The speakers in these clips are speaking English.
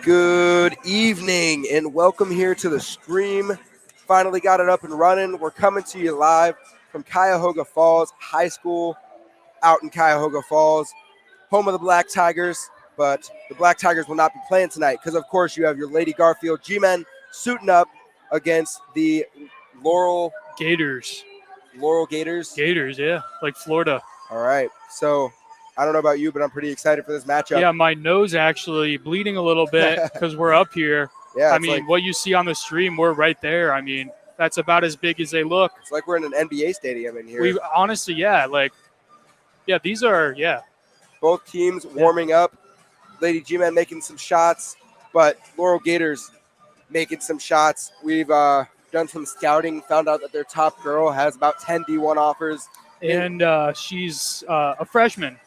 Good evening and welcome here to the stream. Finally got it up and running. We're coming to you live from Cuyahoga Falls High School out in Cuyahoga Falls, home of the Black Tigers. But the Black Tigers will not be playing tonight because, of course, you have your Lady Garfield G-Men suiting up against the Laurel Gators. Laurel Gators? Gators, yeah, like Florida. All right. So I don't know about you, but I'm pretty excited for this matchup. Yeah, my nose actually bleeding a little bit because we're up here. Yeah, I mean, what you see on the stream, we're right there. I mean, that's about as big as they look. It's like we're in an NBA stadium in here. We honestly, these are, Both teams warming up. Lady G-Men making some shots, but Laurel Gators making some shots. We've done some scouting, found out that their top girl has about 10 D1 offers. And she's a freshman.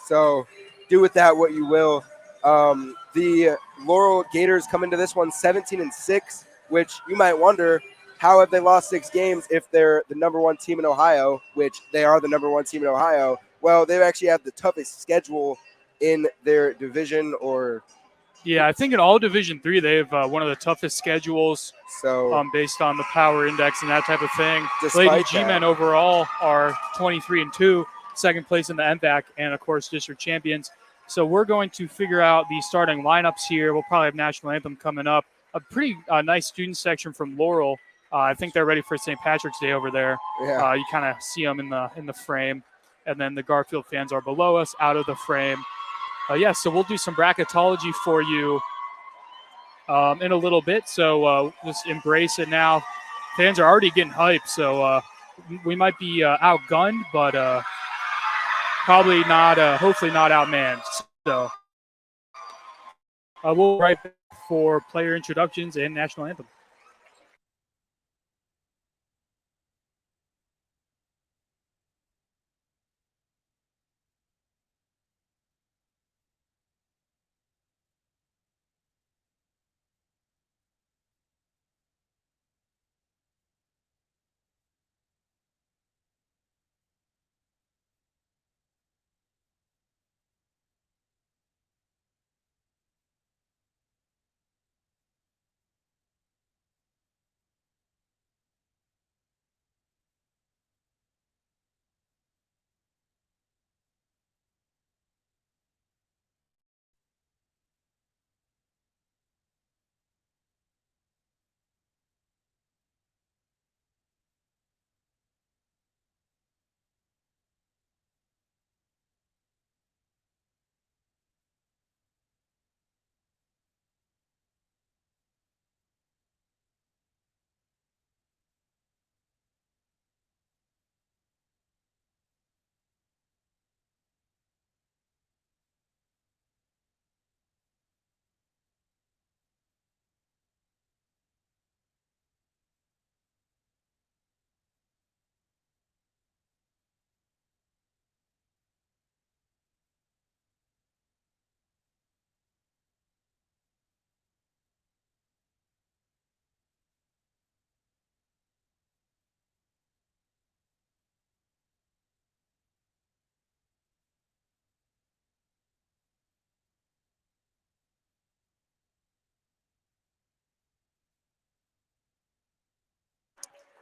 So do with that what you will. The Laurel Gators come into this one 17-6, which you might wonder, how have they lost 6 games if they're the number 1 team in Ohio, which they are the number 1 team in Ohio. Well, they actually have the toughest schedule in their division. Yeah, I think in all Division III, they have one of the toughest schedules. So based on the power index and that type of thing. Despite Lady G-Men overall are 23-2, second place in the MVAC, and of course district champions. So we're going to figure out the starting lineups here. We'll probably have national anthem coming up. A pretty nice student section from Laurel. I think they're ready for St. Patrick's Day over there. Yeah. You kind of see them in the frame, and then the Garfield fans are below us, out of the frame. So we'll do some bracketology for you in a little bit. So just embrace it now. Fans are already getting hyped, so we might be outgunned, but probably not. Hopefully not outmanned. So we'll be right back for player introductions and national anthem.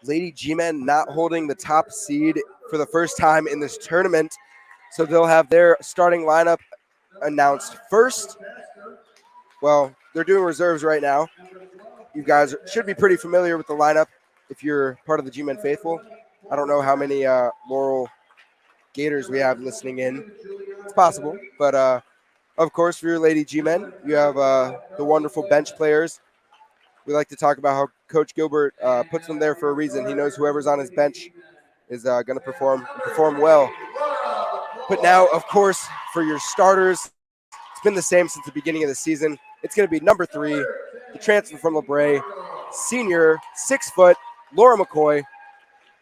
Lady G-Men not holding the top seed for the first time in this tournament. So they'll have their starting lineup announced first. Well, they're doing reserves right now. You guys should be pretty familiar with the lineup if you're part of the G-Men faithful. I don't know how many Laurel Gators we have listening in. It's possible. But, of course, for your Lady G-Men, you have the wonderful bench players. We like to talk about how Coach Gilbert puts them there for a reason. He knows whoever's on his bench is going to perform well. But now, of course, for your starters, it's been the same since the beginning of the season. It's going to be number 3, the transfer from LeBray, senior, 6 foot, Laura McCoy.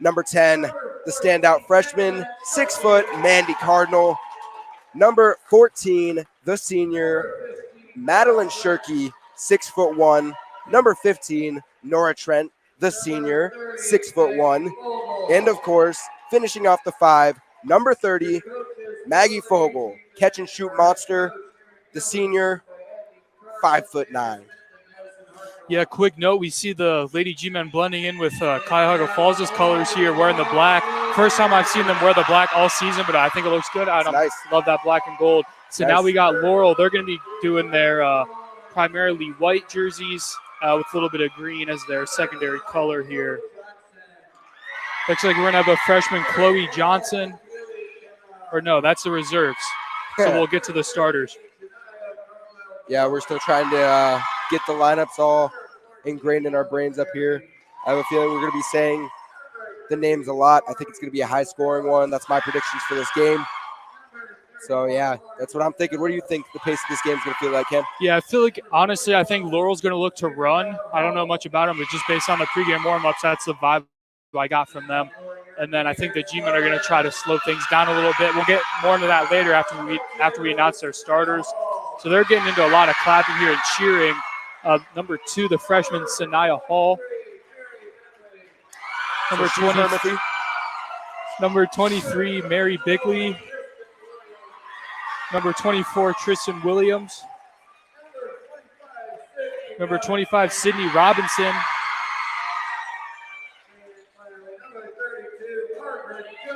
Number 10, the standout freshman, 6 foot, Mandy Cardinal. Number 14, the senior, Madeline Shirkey, 6'1". Number 15, Nora Trent, the senior, 6'1". And of course, finishing off the 5, number 30, Maggie Fogel, catch and shoot monster, the senior, 5'9". Yeah, quick note, we see the Lady G-Men blending in with Cuyahoga Falls' colors here, wearing the black. First time I've seen them wear the black all season, but I think it looks good. I Nice. love that black and gold. So now we got Laurel. They're going to be doing their primarily white jerseys with a little bit of green as their secondary color here. Looks like we're going to have a freshman, Chloe Johnson. Or no, that's the reserves. So we'll get to the starters. Yeah, we're still trying to get the lineups all ingrained in our brains up here. I have a feeling we're going to be saying the names a lot. I think it's going to be a high-scoring one. That's my predictions for this game. So, yeah, that's what I'm thinking. What do you think the pace of this game is going to feel like, Ken? Yeah, I feel like, honestly, I think Laurel's going to look to run. I don't know much about them, but just based on the pregame warm-ups, that's the vibe I got from them. And then I think the G-Men are going to try to slow things down a little bit. We'll get more into that later after we announce their starters. So they're getting into a lot of clapping here and cheering. Number 2, the freshman, Sanaya Hall. Number 23, Mary Bickley. Number 24, Tristan Williams. Number 25, Sydney Robinson.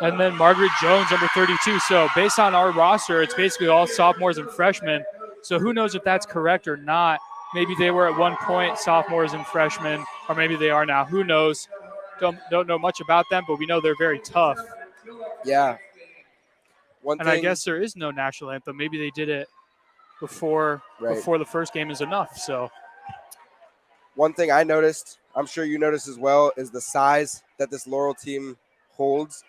And then Margaret Jones, number 32. So based on our roster, it's basically all sophomores and freshmen. So who knows if that's correct or not. Maybe they were at one point sophomores and freshmen, or maybe they are now. Who knows? Don't know much about them, but we know they're very tough. Yeah. I guess there is no national anthem. Maybe they did it before the first game is enough. So one thing I noticed, I'm sure you noticed as well, is the size that this Laurel team holds.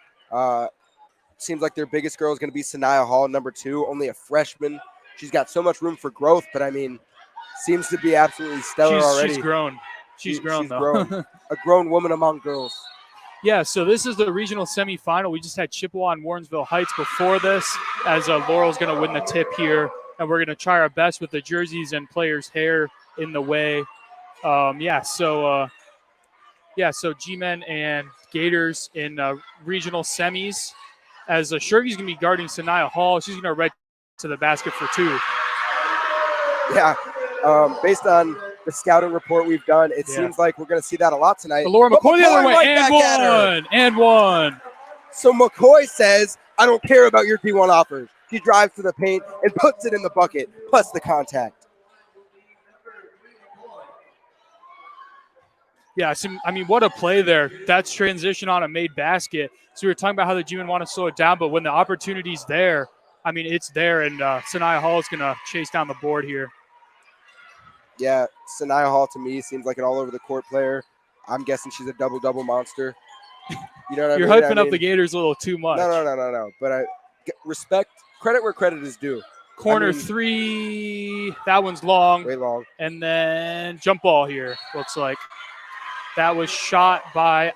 Seems like their biggest girl is going to be Sanaya Hall, number 2, only a freshman. She's got so much room for growth, but I mean, seems to be absolutely stellar already. She's grown. She's grown. A grown woman among girls. Yeah, so this is the regional semifinal. We just had Chippewa and Warrensville Heights before this, as Laurel's going to win the tip here, and we're going to try our best with the jerseys and players' hair in the way. So G-Men and Gators in regional semis, as Shergy's going to be guarding Sanaya Hall. She's going to right to the basket for 2. Yeah, based on the scouting report we've done, it seems like we're going to see that a lot tonight. Laura McCoy the other way, and one. So McCoy says, I don't care about your D1 offers. She drives to the paint and puts it in the bucket, plus the contact. Yeah, I mean, what a play there. That's transition on a made basket. So we were talking about how the G-Men want to slow it down, but when the opportunity's there, I mean, it's there, and Sanaya Hall is going to chase down the board here. Yeah, Sanaya Hall to me seems like an all-over-the-court player. I'm guessing she's a double-double monster. You know what I mean? You're hyping up the Gators a little too much. No. But I respect, credit where credit is due. Corner 3, that one's long. Way long. And then jump ball here, looks like. That was shot by,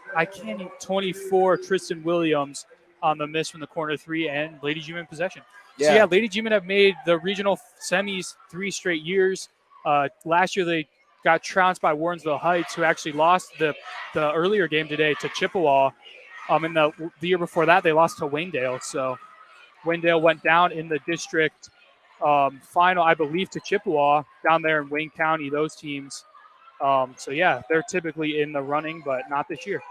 24, Tristan Williams on the miss from the corner 3, and Lady G-Men possession. Yeah. So, yeah, Lady G-Men have made the regional semis 3 straight years. Last year they got trounced by Warrensville Heights, who actually lost the earlier game today to Chippewa. And the year before that, they lost to Waynedale. So Waynedale went down in the district final, I believe, to Chippewa down there in Wayne County, those teams. They're typically in the running, but not this year.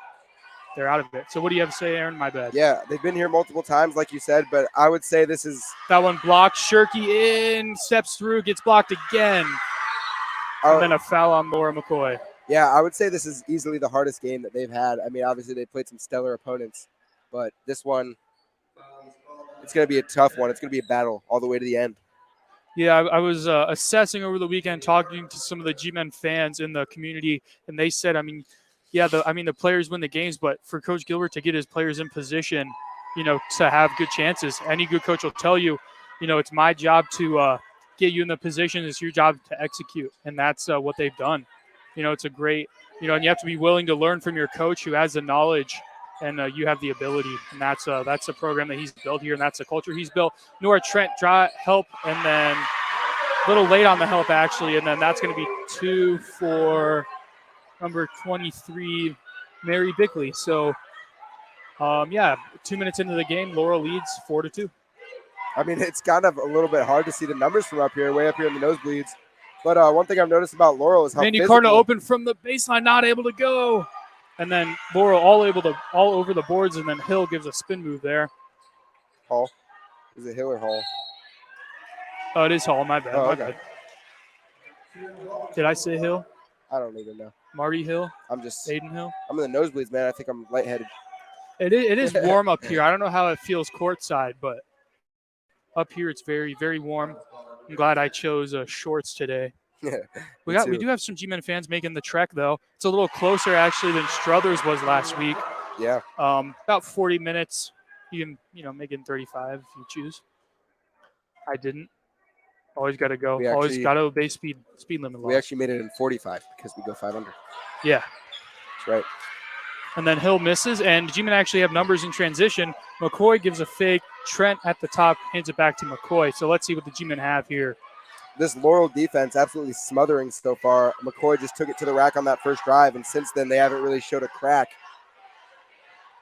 They're out of it. So what do you have to say, Aaron? My bad. Yeah, they've been here multiple times, like you said, but I would say this is... That one blocked. Shirky in, steps through, gets blocked again. And then a foul on Laura McCoy. Yeah, I would say this is easily the hardest game that they've had. I mean, obviously they played some stellar opponents, but this one, it's going to be a tough one. It's going to be a battle all the way to the end. Yeah, I was assessing over the weekend, talking to some of the G-Men fans in the community, and they said, the players win the games, but for Coach Gilbert to get his players in position, to have good chances, any good coach will tell you, it's my job to get you in the position. It's your job to execute, and that's what they've done. It's a great, and you have to be willing to learn from your coach who has the knowledge, and you have the ability, and that's the program that he's built here, and that's the culture he's built. Nora Trent help, and then a little late on the help, actually, and then that's going to be 2 for number 23, Mary Bickley. So, 2 minutes into the game, Laurel leads 4-2. I mean, it's kind of a little bit hard to see the numbers from up here, way up here in the nosebleeds. But one thing I've noticed about Laurel is how Mandy physical. Cardinal open from the baseline, not able to go. And then Laurel all over the boards, and then Hill gives a spin move there. Hall. Is it Hill or Hall? Oh, it is Hall. My bad. Oh, My okay. bad. Did I say Hill? I don't even know. Marty Hill? I'm just. Aiden Hill? I'm in the nosebleeds, man. I think I'm lightheaded. It is warm up here. I don't know how it feels courtside, but up here it's very, very warm. I'm glad I chose shorts today. We do have some G-Men fans making the trek, though. It's a little closer, actually, than Struthers was last week. Yeah. About 40 minutes. You can, make it in 35 if you choose. I didn't. Always got to go. Always got to obey speed limit laws. We actually made it in 45 because we go 5 under. Yeah. That's right. And then Hill misses, and G-Men actually have numbers in transition. McCoy gives a fake. Trent at the top hands it back to McCoy. So let's see what the G-Men have here. This Laurel defense absolutely smothering so far. McCoy just took it to the rack on that first drive, and since then they haven't really showed a crack.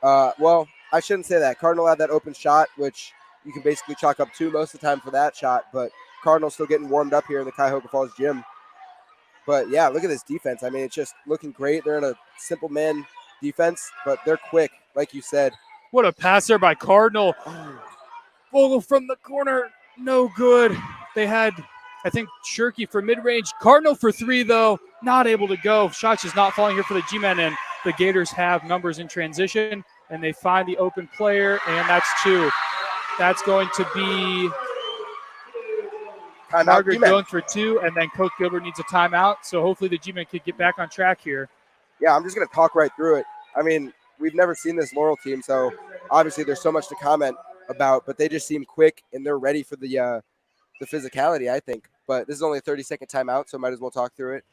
Well, I shouldn't say that. Cardinal had that open shot, which you can basically chalk up 2 most of the time for that shot, but Cardinal still getting warmed up here in the Cuyahoga Falls gym. But, yeah, look at this defense. I mean, it's just looking great. They're in a simple man defense, but they're quick, like you said. What a pass there by Cardinal. Vogel from the corner, no good. They had, I think, Shirky for mid-range. Cardinal for 3, though, not able to go. Shots just not falling here for the G-Men, and the Gators have numbers in transition, and they find the open player, and that's 2. That's going to be Margaret Jones for 2, and then Coach Gilbert needs a timeout, so hopefully the G-Men could get back on track here. Yeah, I'm just going to talk right through it. I mean, we've never seen this Laurel team, so obviously there's so much to comment about, but they just seem quick, and they're ready for the physicality, I think. But this is only a 30-second timeout, so might as well talk through it.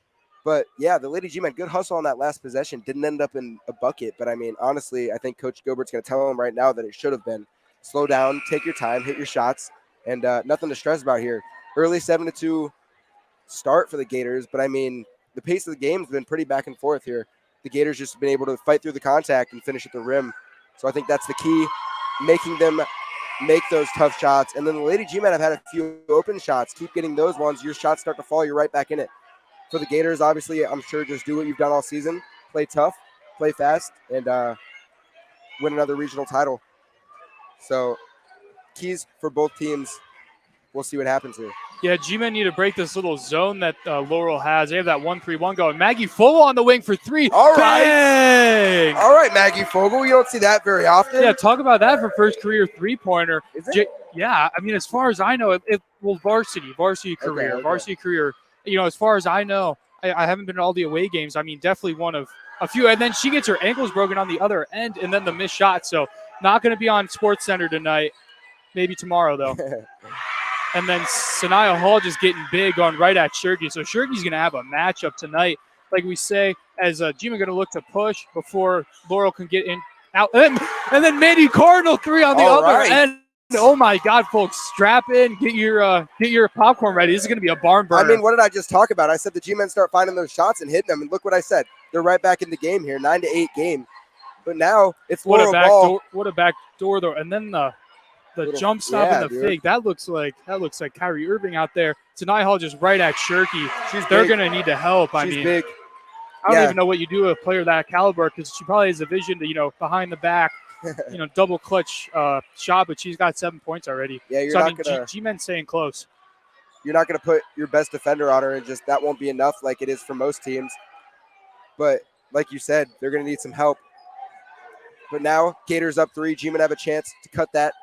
But, yeah, the Lady G-Men, good hustle on that last possession. Didn't end up in a bucket, but, I mean, honestly, I think Coach Gilbert's going to tell them right now that it should have been. Slow down, take your time, hit your shots, and nothing to stress about here. Early 7-2 start for the Gators, but, I mean, the pace of the game has been pretty back and forth here. The Gators just been able to fight through the contact and finish at the rim. So I think that's the key, making them make those tough shots. And then the Lady G-Men have had a few open shots. Keep getting those ones. Your shots start to fall, you're right back in it. For the Gators, obviously, I'm sure just do what you've done all season. Play tough, play fast, and win another regional title. So keys for both teams. We'll see what happens here. Yeah, G-Men need to break this little zone that Laurel has. They have that 1-3-1 going. Maggie Fogel on the wing for 3. All right. Bang! All right, Maggie Fogel. You don't see that very often. Yeah, talk about that for first career three-pointer. Is it? Yeah, I mean, as far as I know, varsity career. Okay. Varsity career. As far as I know, I haven't been to all the away games. I mean, definitely one of a few. And then she gets her ankles broken on the other end, and then the missed shot. So not going to be on Sports Center tonight. Maybe tomorrow, though. And then Sanaya Hall just getting big on right at Shirky. So Shirky's going to have a matchup tonight. Like we say, as G-Men going to look to push before Laurel can get in out. And then Mandy Cardinal 3 on the other end. Oh, my God, folks. Strap in. Get your popcorn ready. This is going to be a barn burner. I mean, what did I just talk about? I said the G-Men start finding those shots and hitting them. And look what I said. They're right back in the game here, 9-8 game. But now it's Laurel ball. What a back door, though. And then the jump stop and the fake. That looks like Kyrie Irving out there. Tanai Hall just right at Shirky. They're going to need to help. She's big. I don't even know what you do with a player that caliber because she probably has a vision to, behind the back, double clutch shot, but she's got 7 points already. Yeah, you're G-Men staying close. You're not going to put your best defender on her and just that won't be enough like it is for most teams. But like you said, they're going to need some help. But now Gators up 3. G-Men have a chance to cut that.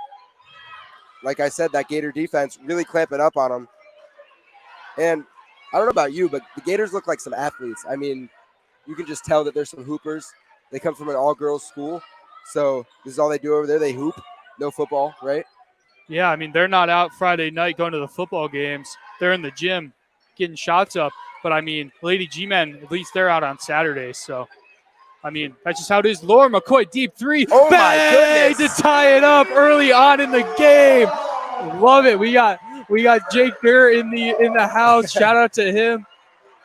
Like I said, that Gator defense really clamping up on them. And I don't know about you, but the Gators look like some athletes. I mean, you can just tell that there's some hoopers. They come from an all-girls school. So this is all they do over there. They hoop. No football, right? Yeah, I mean, they're not out Friday night going to the football games. They're in the gym getting shots up. But, I mean, Lady G-Men, at least they're out on Saturdays. So, I mean, that's just how it is. Laura McCoy, deep 3. Oh, bang! my goodness. To tie it up early on in the game. Love it. We got Jake Durr in the house. Shout out to him.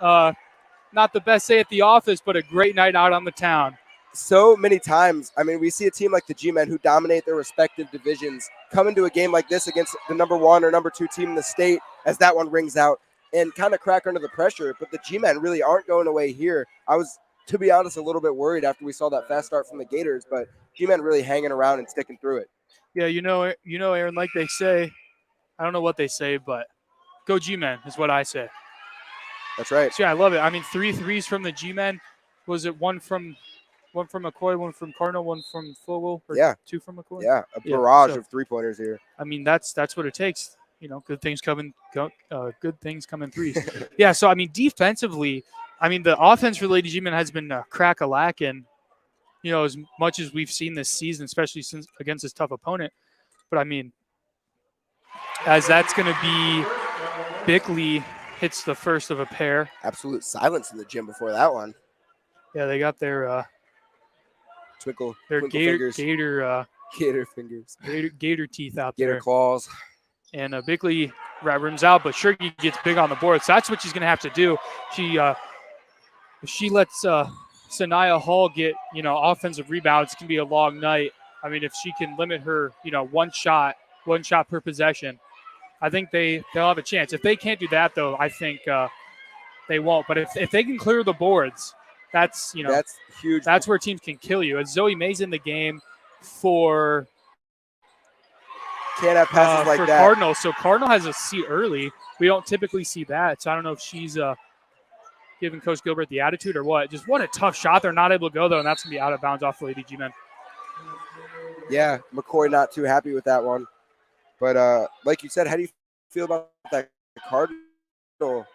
Not the best day at the office, but a great night out on the town. So many times, I mean, we see a team like the G-Men who dominate their respective divisions come into a game like this against the number 1 or number 2 team in the state as that one rings out. and kind of crack under the pressure. But the G-Men really aren't going away here. I was, to be honest, a little bit worried after we saw that fast start from the Gators, but G-Men really hanging around and sticking through it. Yeah, Aaron, like they say, I don't know what they say, but go G-Men is what I say. That's right. So, yeah, I love it. I mean, 3 threes from the G-Men. Was it one from McCoy, one from Cardinal, one from Fogel, or Yeah. 2 from McCoy? Yeah, a barrage so, of three-pointers here. I mean, that's what it takes. Good things come in threes. Yeah, so, I mean, defensively, I mean, the offense for Lady G-Men has been crack-a-lacking, as much as we've seen this season, especially since against this tough opponent. But, I mean, as that's going to be Bickley hits the first of a pair. Absolute silence in the gym before that one. Yeah, they got their twinkle Gator fingers. Gator fingers. Gator teeth out there. Gator claws. And Bickley rims out, but Shirky gets big on the board. So that's what she's going to have to do. She lets Sanaya Hall get, offensive rebounds. It's going to be a long night. I mean, if she can limit her, one shot per possession, I think they'll have a chance. If they can't do that, though, I think they won't. But if they can clear the boards, that's huge. That's where teams can kill you. As Zoe May's in the game for can't have passes like for that. Cardinal. So Cardinal has a seat early. We don't typically see that. So I don't know if she's giving Coach Gilbert the attitude or what. Just what a tough shot. They're not able to go, though, and that's going to be out of bounds off the Lady G-Men. Yeah, McCoy not too happy with that one. But like you said, how do you feel about that Cardinal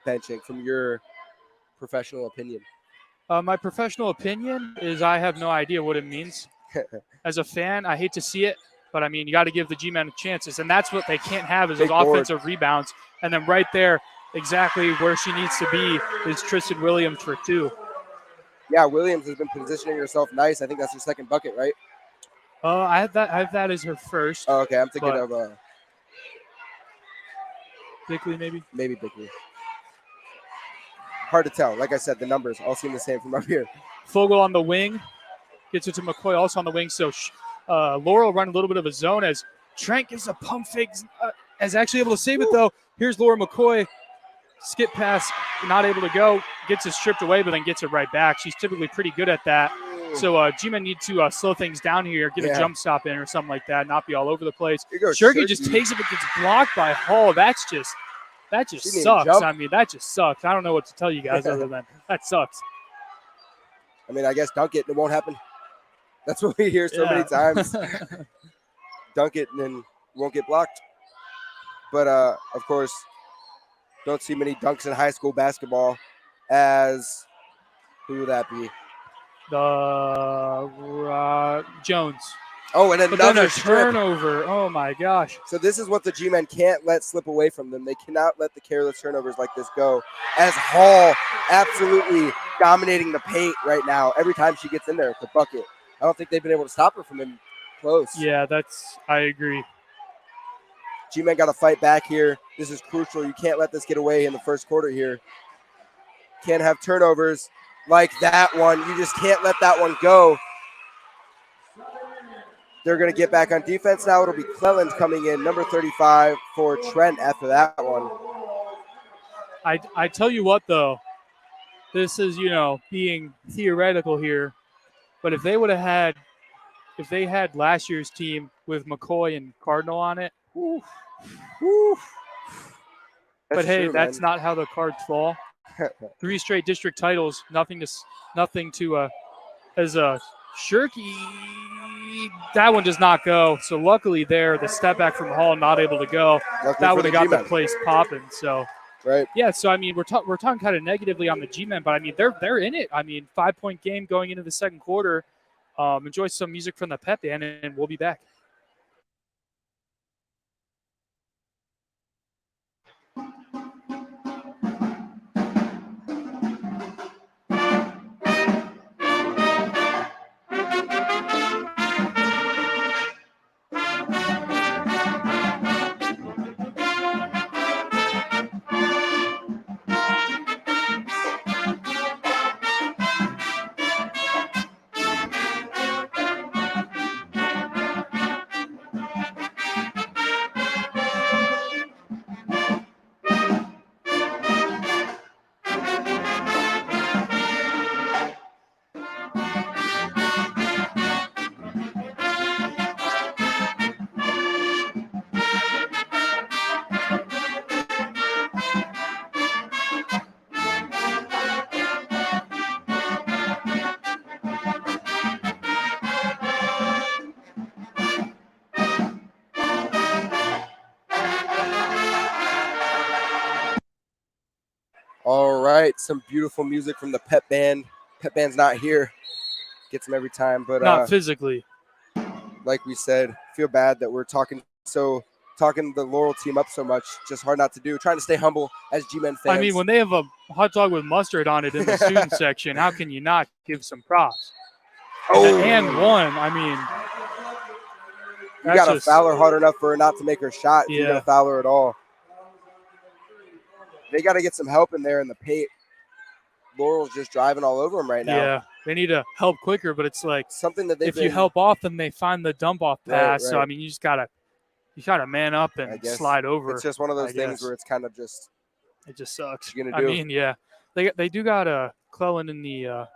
benching from your professional opinion? My professional opinion is I have no idea what it means. As a fan, I hate to see it, but I mean, you got to give the G-Men chances, and that's what they can't have is those offensive rebounds. And then right there, exactly where she needs to be is Tristan Williams for 2. Yeah, Williams has been positioning herself nice. I think that's her second bucket, right? I have that as her first. Oh, okay. I'm thinking of Bickley, maybe. Maybe Bickley. Hard to tell. Like I said, the numbers all seem the same from up here. Fogel on the wing. Gets it to McCoy also on the wing. So Laurel run a little bit of a zone as Trent gives a pump fake. Is actually able to save it, though. Here's Laura McCoy. Skip pass, not able to go. Gets it stripped away, but then gets it right back. She's typically pretty good at that. So G-Men need to slow things down here, get a jump stop in or something like that, not be all over the place. Shirky just takes it but gets blocked by Hall. That just sucks. I mean, that just sucks. I don't know what to tell you guys other than that sucks. I mean, I guess dunk it and it won't happen. That's what we hear so many times. Dunk it and then it won't get blocked. But, of course, don't see many dunks in high school basketball as – who would that be? Jones. Oh, and another turnover. Oh, my gosh. So this is what the G-Men can't let slip away from them. They cannot let the careless turnovers like this go. As Hall absolutely dominating the paint right now. Every time she gets in there, it's a bucket. I don't think they've been able to stop her from in close. Yeah, I agree. G-Men got to fight back here. This is crucial. You can't let this get away in the first quarter here. Can't have turnovers like that one. You just can't let that one go. They're going to get back on defense now. It'll be Cleland coming in, number 35 for Trent after that one. I tell you what, though, this is, being theoretical here, but if they had last year's team with McCoy and Cardinal on it, but hey, that's not how the cards fall. 3 straight district titles, nothing to as a Shirky. That one does not go. So luckily there, the step back from Hall not able to go. That would have got the place popping. So right. Yeah. So I mean, we're talking kind of negatively on the G-Men, but I mean they're in it. I mean, 5-point game going into the second quarter. Enjoy some music from the pep band, and we'll be back. right, some beautiful music from the pep band. Pep band's not here. Gets them every time, but Not physically. like we said, feel bad that we're talking the Laurel team up so much. Just hard not to do. Trying to stay humble as G-Men fans. I mean, when they have a hot dog with mustard on it in the student section, how can you not give some props? And one, I mean, you got to foul her hard enough for her not to make her shot. If you're going to foul her at all. They got to get some help in there in the paint. Laurel's just driving all over them right now. Yeah, they need to help quicker, but it's like something that if you help off, then they find the dump off pass. Right. So I mean, you gotta man up and slide over. It's just one of those things where it's kind of just it just sucks. What you gonna do? I mean, yeah, they do got Clellan in the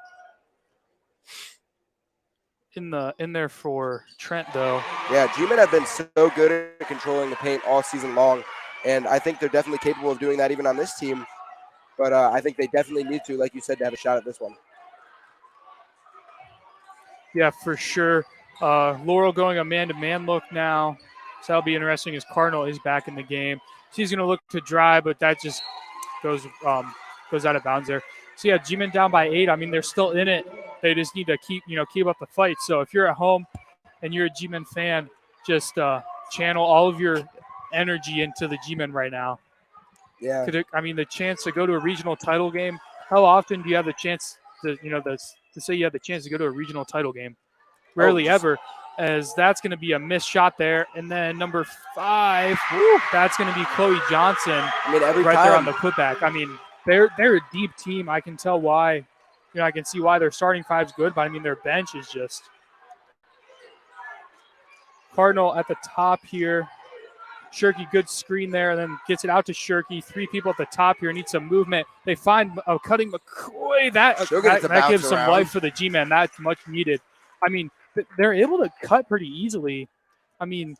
in there for Trent though. Yeah, G-Men have been so good at controlling the paint all season long, and I think they're definitely capable of doing that even on this team. But I think they definitely need to, like you said, to have a shot at this one. Yeah, for sure. Laurel going a man-to-man look now. So that'll be interesting as Cardinal is back in the game. She's going to look to drive, but that just goes out of bounds there. So, yeah, G-Men down by 8. I mean, they're still in it. They just need to keep up the fight. So if you're at home and you're a G-Men fan, just channel all of your energy into the G-Men right now. Yeah. The chance to go to a regional title game, how often do you have the chance to say you have the chance to go to a regional title game? Rarely ever, as that's going to be a missed shot there. And then number 5, that's going to be Chloe Johnson. I mean, every right time. There on the putback. I mean, they're a deep team. I can tell why. I can see why their starting 5's good, but I mean, their bench is just Cardinal at the top here. Shirky, good screen there, and then gets it out to Shirky. 3 people at the top here need some movement. They find cutting McCoy. That gives some life for the G-Men. That's much needed. I mean, they're able to cut pretty easily. I mean,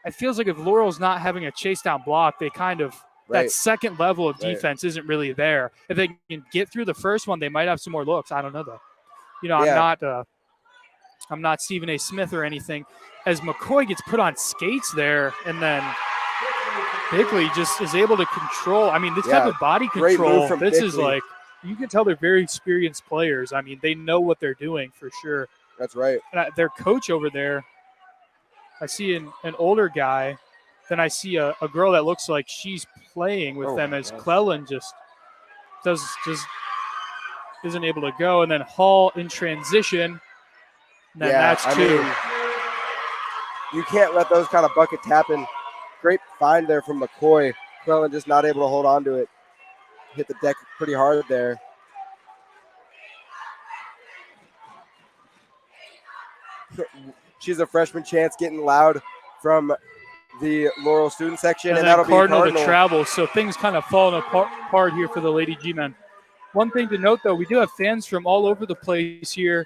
it feels like if Laurel's not having a chase down block, they kind of that second level of defense isn't really there. If they can get through the first one, they might have some more looks. I don't know though. I'm not Stephen A. Smith or anything. As McCoy gets put on skates there, and then Bickley just is able to control. I mean, this type of body control, this is like, you can tell they're very experienced players. I mean, they know what they're doing for sure. That's right. And their coach over there, I see an older guy. Then I see a girl that looks like she's playing with them as Clellan just isn't able to go. And then Hall in transition. And then that's 2. I mean, you can't let those kind of buckets happen. Great find there from McCoy. Clellan just not able to hold on to it. Hit the deck pretty hard there. She's a freshman chance getting loud from the Laurel student section. And that'll Cardinal be Cardinal to travel. So things kind of falling apart here for the Lady G-Men. One thing to note, though, we do have fans from all over the place here.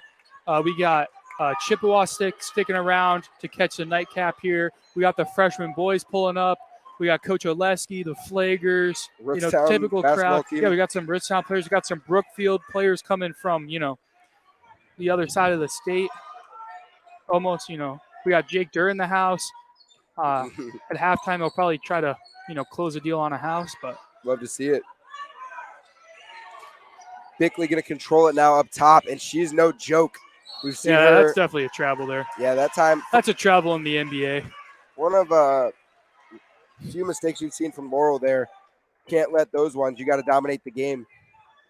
We got Chippewa sticking around to catch the nightcap here. We got the freshman boys pulling up. We got Coach Oleski, the Flaggers, typical crowd. Team. Yeah, we got some Ritztown players. We got some Brookfield players coming from, the other side of the state. Almost, we got Jake Durr in the house. At halftime, they'll probably try to, close a deal on a house, but love to see it. Bickley going to control it now up top, and she's no joke. We've seen her. That's definitely a travel there. Yeah, that time. That's a travel in the NBA. One of few mistakes we've seen from Laurel there. Can't let those ones. You got to dominate the game.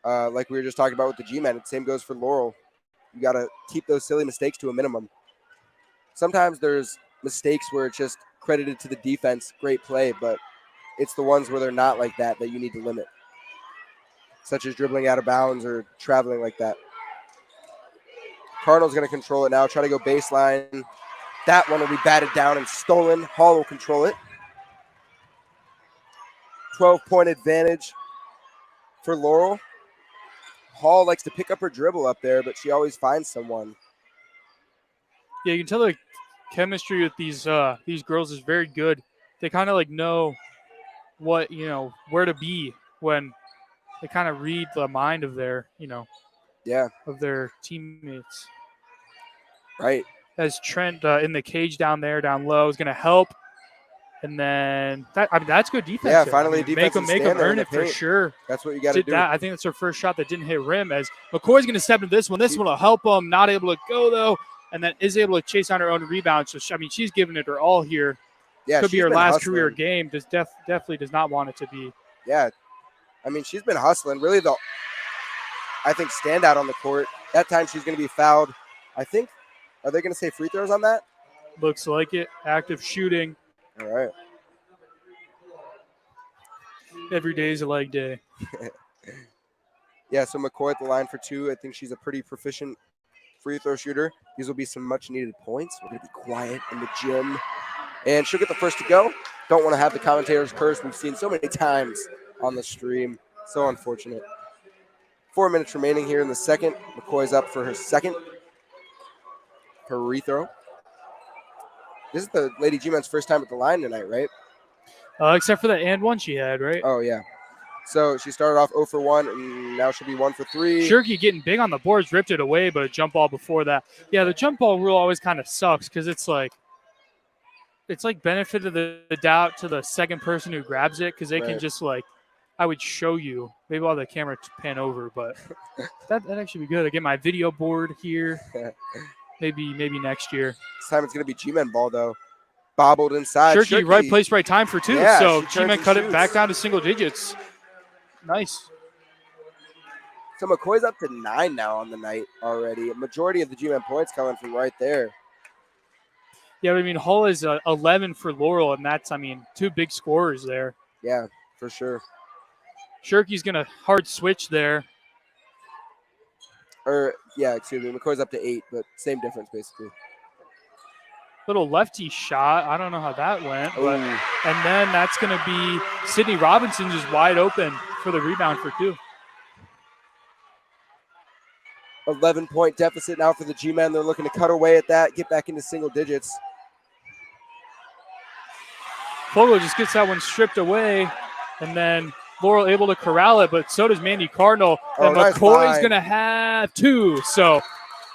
Like we were just talking about with the G-Men. The same goes for Laurel. You got to keep those silly mistakes to a minimum. Sometimes there's mistakes where it's just credited to the defense. Great play, but it's the ones where they're not like that you need to limit. Such as dribbling out of bounds or traveling like that. Cardinal's going to control it now. Try to go baseline. That one will be batted down and stolen. Hall will control it. 12-point advantage for Laurel. Hall likes to pick up her dribble up there, but she always finds someone. Yeah, you can tell the chemistry with these girls is very good. They kind of know what, where to be when they kind of read the mind of their, of their teammates. Right. As Trent in the cage down low is going to help. And then that's good defense. Yeah, there. finally I mean, defensive make them stand there in earn the it for paint. sure. That's what you got to do. I think that's her first shot that didn't hit rim. As McCoy's going to step into this one. This one will help him. Not able to go though, and then is able to chase on her own rebound. So she's giving it her all here. Yeah, Could be her last hustling. career game. Just definitely does not want it to be. Yeah, I mean she's been hustling. Really, I think standout on the court. That time she's going to be fouled. I think. Are they going to say free throws on that? Looks like it. Active shooting. All right. Every day is a leg day. Yeah, so McCoy at the line for 2. I think she's a pretty proficient free throw shooter. These will be some much needed points. We're going to be quiet in the gym. And she'll get the first to go. Don't want to have the commentators curse. We've seen so many times on the stream. So unfortunate. 4 minutes remaining here in the second. McCoy's up for her second. Her free-throw. This is the Lady G-Men's first time at the line tonight, right? Except for that and one she had, right? Oh, yeah. So she started off 0 for 1, and now she'll be 1 for 3. Shirky getting big on the boards, ripped it away, but a jump ball before that. Yeah, the jump ball rule always kind of sucks because it's like benefit of the doubt to the second person who grabs it because they can just I would show you. Maybe I'll have the camera pan over, but that'd actually be good. I get my video board here. Maybe next year. This time it's going to be G-Men ball, though. Bobbled inside. Shirky, right place, right time for 2. Yeah, so G-Men cut it back down to single digits. Nice. So McCoy's up to 9 now on the night already. A majority of the G-Men points coming from right there. Yeah, but I mean, Hull is 11 for Laurel, and that's, 2 big scorers there. Yeah, for sure. Shirky's going to hard switch there. Excuse me. McCoy's up to 8, but same difference, basically. Little lefty shot. I don't know how that went. But, and then that's going to be Sydney Robinson just wide open for the rebound for 2. 11-point deficit now for the G-Men. They're looking to cut away at that, get back into single digits. Fogle just gets that one stripped away, and then Laurel able to corral it, but so does Mandy Cardinal. And McCoy's going to have 2. So,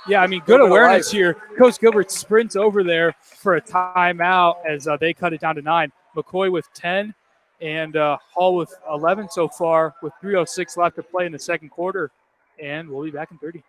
yeah, good awareness here. Coach Gilbert sprints over there for a timeout as they cut it down to 9. McCoy with 10 and Hall with 11 so far with 3:06 left to play in the second quarter. And we'll be back in 30.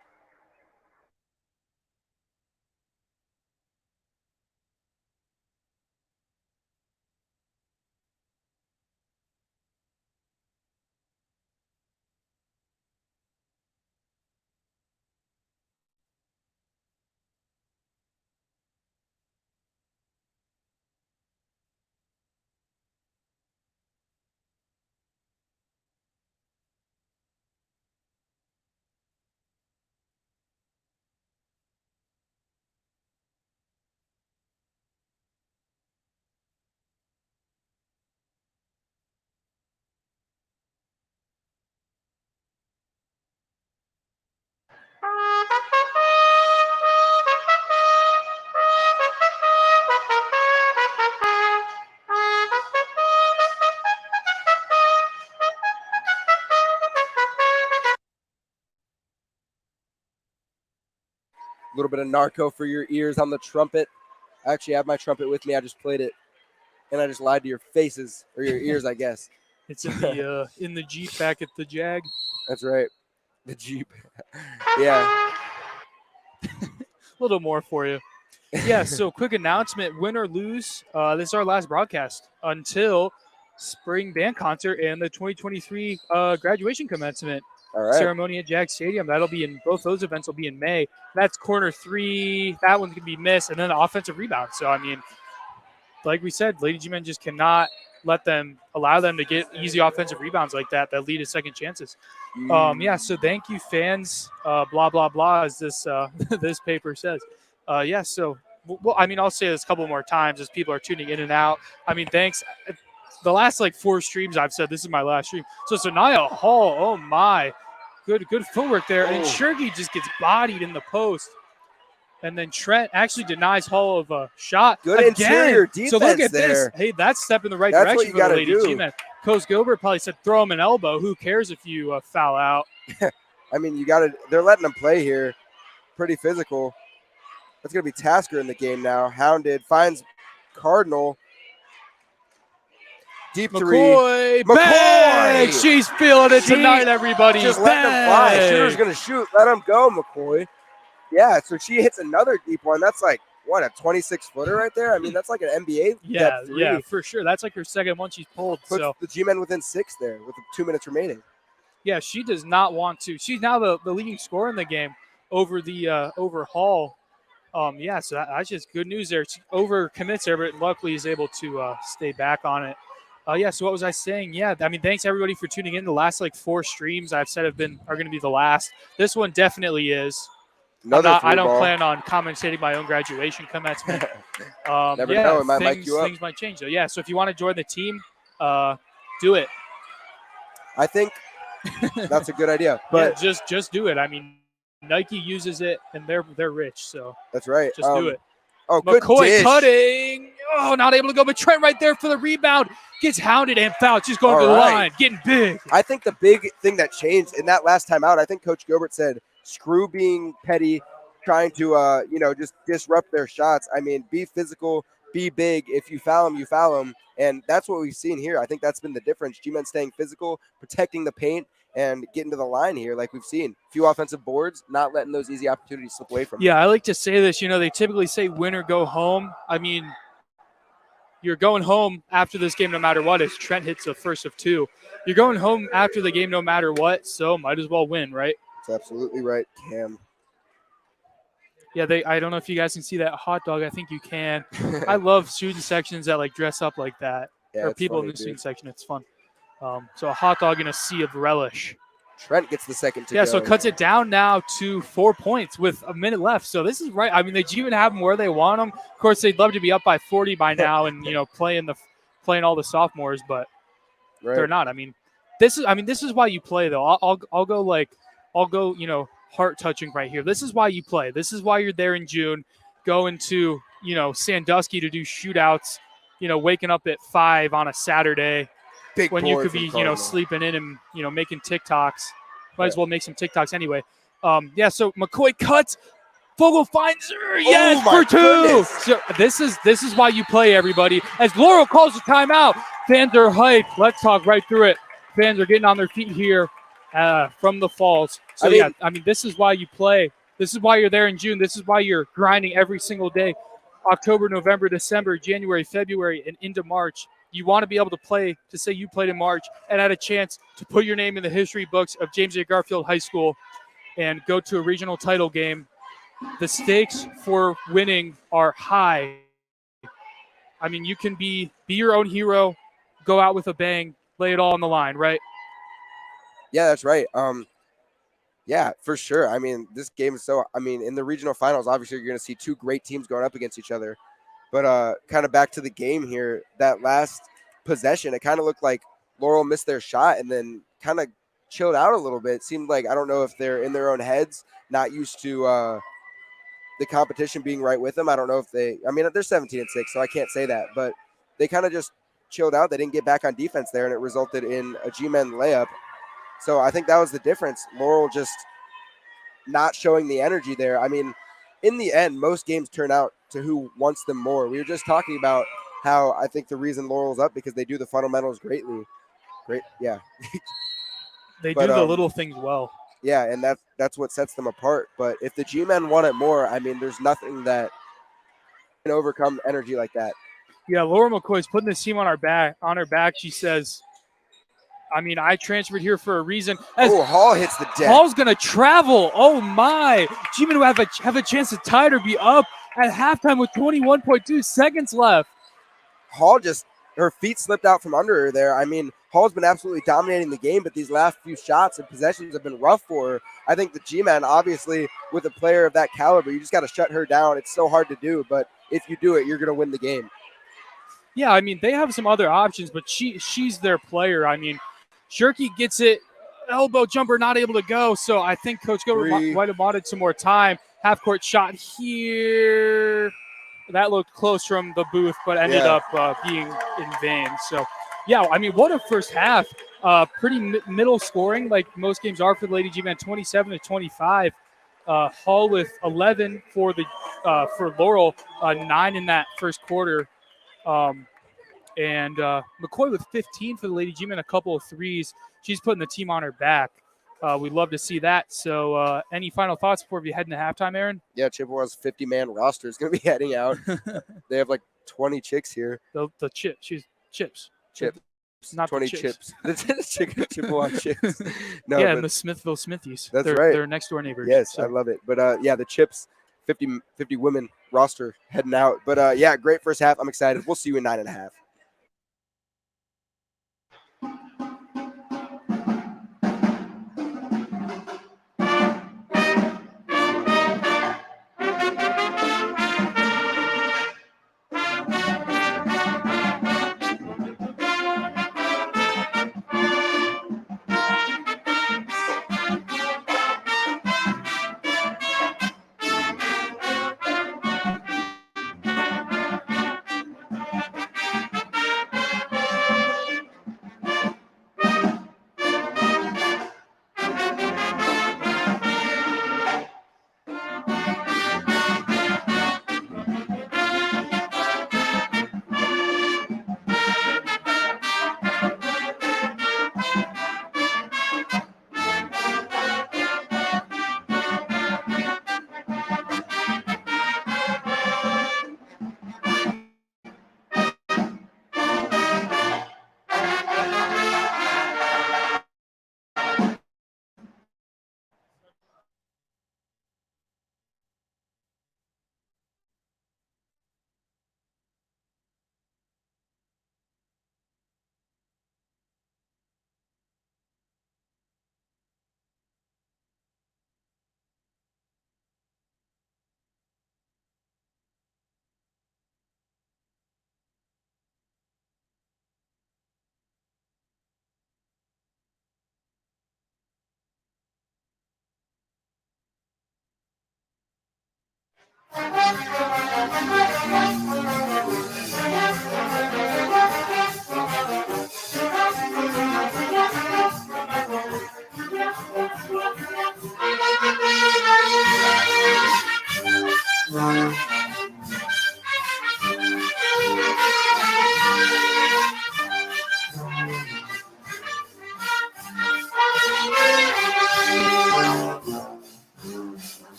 A little bit of narco for your ears on the trumpet. I actually have my trumpet with me. I just played it, and I just lied to your faces, or your ears, I guess. It's in the Jeep back at the Jag. That's right. The Jeep. Yeah. A little more for you. Yeah, so quick announcement, win or lose, this is our last broadcast until spring band concert and the 2023 graduation commencement ceremony at Jag Stadium. That'll be in, both those events will be in May. That's corner 3. That one's going to be missed, and then the offensive rebound. So, like we said, Lady G-Men just cannot allow them to get easy offensive rebounds like that lead to second chances. So thank you, fans, blah, blah, blah, as this this paper says. So, I'll say this a couple more times as people are tuning in and out. Thanks. The last 4 streams I've said this is my last stream. So Sanaya Hall, oh my, good footwork there. And Shirky just gets bodied in the post. And then Trent actually denies Hall of a shot. Good interior defense. So look at this. Hey, that's step in the right direction for the Lady G-Men. Coach Gilbert probably said throw him an elbow. Who cares if you foul out? They're letting them play here. Pretty physical. That's going to be Tasker in the game now. Hounded finds Cardinal. Deep McCoy, three. bang! She's feeling it She tonight, everybody. Just letting him fly. Shooter's going to shoot. Let him go, McCoy. Yeah, so she hits another deep one. That's like, what, a 26-footer right there? I mean, that's like an NBA depth three. Yeah, for sure. That's like her second one she's pulled. Puts so the G-Men within 6 there with 2 minutes remaining. Yeah, she does not want to. She's now the leading scorer in the game over the over Hall. Yeah, so that's just good news there. She over commits there, but luckily is able to stay back on it. Yeah, so what was I saying? Yeah, I mean, thanks everybody for tuning in. The last like 4 streams I've said are going to be the last. This one definitely is. I don't plan on commentating my own graduation commencement. Never know, it might mic you up. Things might change though. Yeah, so if you want to join the team, do it. I think that's a good idea. But yeah, just do it. I mean, Nike uses it and they're rich, so that's right. Just do it. Oh, good McCoy dish. Cutting. Oh, not able to go, but Trent right there for the rebound. Gets hounded and fouled. Just going to the line, getting big. I think the big thing that changed in that last timeout, I think Coach Gilbert said, screw being petty, trying to, just disrupt their shots. I mean, be physical, be big. If you foul them, you foul them. And that's what we've seen here. I think that's been the difference. G-Men staying physical, protecting the paint, and getting to the line here like we've seen. Few offensive boards, not letting those easy opportunities slip away from them. Yeah, I like to say this. They typically say win or go home. I mean, you're going home after this game no matter what, as Trent hits the first of 2. You're going home after the game no matter what, so might as well win, right? That's absolutely right, Cam. Yeah, I don't know if you guys can see that hot dog. I think you can. I love student sections that like dress up like that. Yeah, or people in the student section. It's fun. So a hot dog in a sea of relish. Trent gets the second to go. Yeah, so it cuts it down now to 4 points with a minute left. So this is right. I mean, they even have them where they want them. Of course, they'd love to be up by 40 by now and playing all the sophomores, but they're not. I mean, this is why you play though. I'll go heart touching right here. This is why you play. This is why you're there in June, going to Sandusky to do shootouts. Waking up at 5 on a Saturday. Big when you could be, sleeping in and, making TikToks. Might as well make some TikToks anyway. So McCoy cuts. Fogel finds her. Yes, for 2. Goodness. So this is why you play, everybody. As Laurel calls the timeout, fans are hyped. Let's talk right through it. Fans are getting on their feet here from the Falls. So, this is why you play. This is why you're there in June. This is why you're grinding every single day. October, November, December, January, February, and into March. You want to be able to play, to say you played in March and had a chance to put your name in the history books of James A. Garfield High School and go to a regional title game. The stakes for winning are high. I mean, you can be your own hero, go out with a bang, lay it all on the line, right? Yeah, that's right. Yeah, for sure. I mean, this game is in the regional finals, obviously you're going to see 2 great teams going up against each other. But kind of back to the game here, that last possession, it kind of looked like Laurel missed their shot and then kind of chilled out a little bit. It seemed like, I don't know if they're in their own heads, not used to the competition being right with them. I don't know if they're 17-6, so I can't say that. But they kind of just chilled out. They didn't get back on defense there, and it resulted in a G-Men layup. So I think that was the difference. Laurel just not showing the energy there. I mean, in the end, most games turn out to who wants them more. We were just talking about how I think the reason Laurel's up because they do the fundamentals great, yeah. They do the little things well. Yeah, and that's what sets them apart. But if the G-Men want it more, I mean, there's nothing that can overcome energy like that. Yeah, Laura McCoy's putting this team on her back. She says, I transferred here for a reason. Hall hits the deck. Hall's going to travel. Oh, my. G-Men will have a chance to tie it or be up at halftime with 21.2 seconds left. Hall her feet slipped out from under her there. I mean, Hall's been absolutely dominating the game, but these last few shots and possessions have been rough for her. I think the G-Men, obviously, with a player of that caliber, you just got to shut her down. It's so hard to do, but if you do it, you're going to win the game. Yeah, they have some other options, but she's their player. Shirky gets it, elbow jumper, not able to go. So I think Coach Gilbert might have wanted some more time. Half-court shot here. That looked close from the booth, but ended up being in vain. So, what a first half. Pretty middle scoring, like most games are for the Lady G-Men, 27-25. Hall with 11 for Laurel, 9 in that first quarter. And McCoy with 15 for the Lady G-Men, a couple of threes. She's putting the team on her back. We'd love to see that. So any final thoughts before we head into halftime, Aaron? Yeah, Chippewa's 50-man roster is going to be heading out. They have like 20 chicks here. The chips. Chips. Not 20 the chips. Chippewa chips. No, yeah, and the Smithville Smithies. That's they're, right. They're next door neighbors. Yes, so. I love it. But yeah, the Chips 50 women roster heading out. But yeah, great first half. I'm excited. We'll see you in 9.5.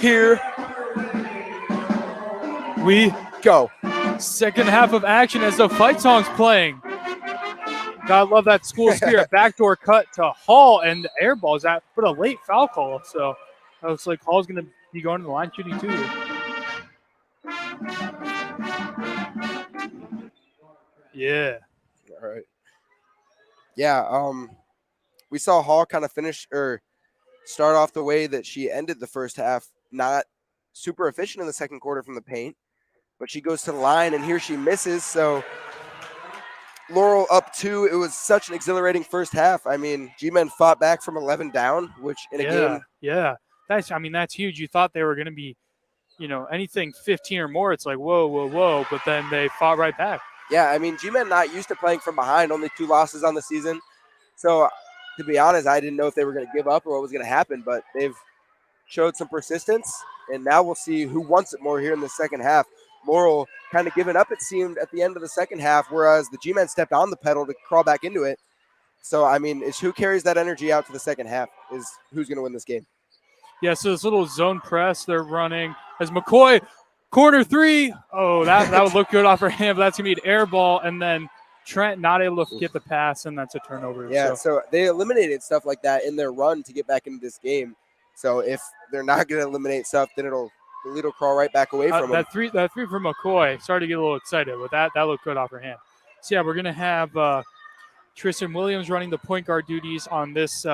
Here We go. second half of action as the fight song's playing. God love that school spirit. Backdoor cut to Hall and the air balls out, but a late foul call. So it looks like Hall's going to be going to the line shooting too. Yeah. All right. Yeah. We saw Hall kind of finish or start off the way that she ended the first half, not super efficient in the second quarter from the paint, but she goes to the line and here she misses. So Laurel up 2. It was such an exhilarating first half. I mean, G-Men fought back from 11 down, which in a game. Yeah. That's huge. You thought they were going to be, anything 15 or more. It's like, whoa. But then they fought right back. Yeah, I mean, G-Men not used to playing from behind, only 2 losses on the season. So to be honest, I didn't know if they were going to give up or what was going to happen, but they've showed some persistence, and now we'll see who wants it more here in the second half. Laurel kind of giving up, it seemed, at the end of the second half, whereas the G-Men stepped on the pedal to crawl back into it. So, I mean, it's who carries that energy out to the second half is who's going to win this game. Yeah, so this little zone press they're running as McCoy, corner 3. Oh, that would look good off her hand, but that's going to be an air ball, and then Trent not able to get the pass, and that's a turnover. Yeah, so they eliminated stuff like that in their run to get back into this game. So if they're not going to eliminate stuff, then the lead will crawl right back away from them. That three from McCoy. Started to get a little excited, but that looked good off her hand. So yeah, we're gonna have Tristan Williams running the point guard duties on this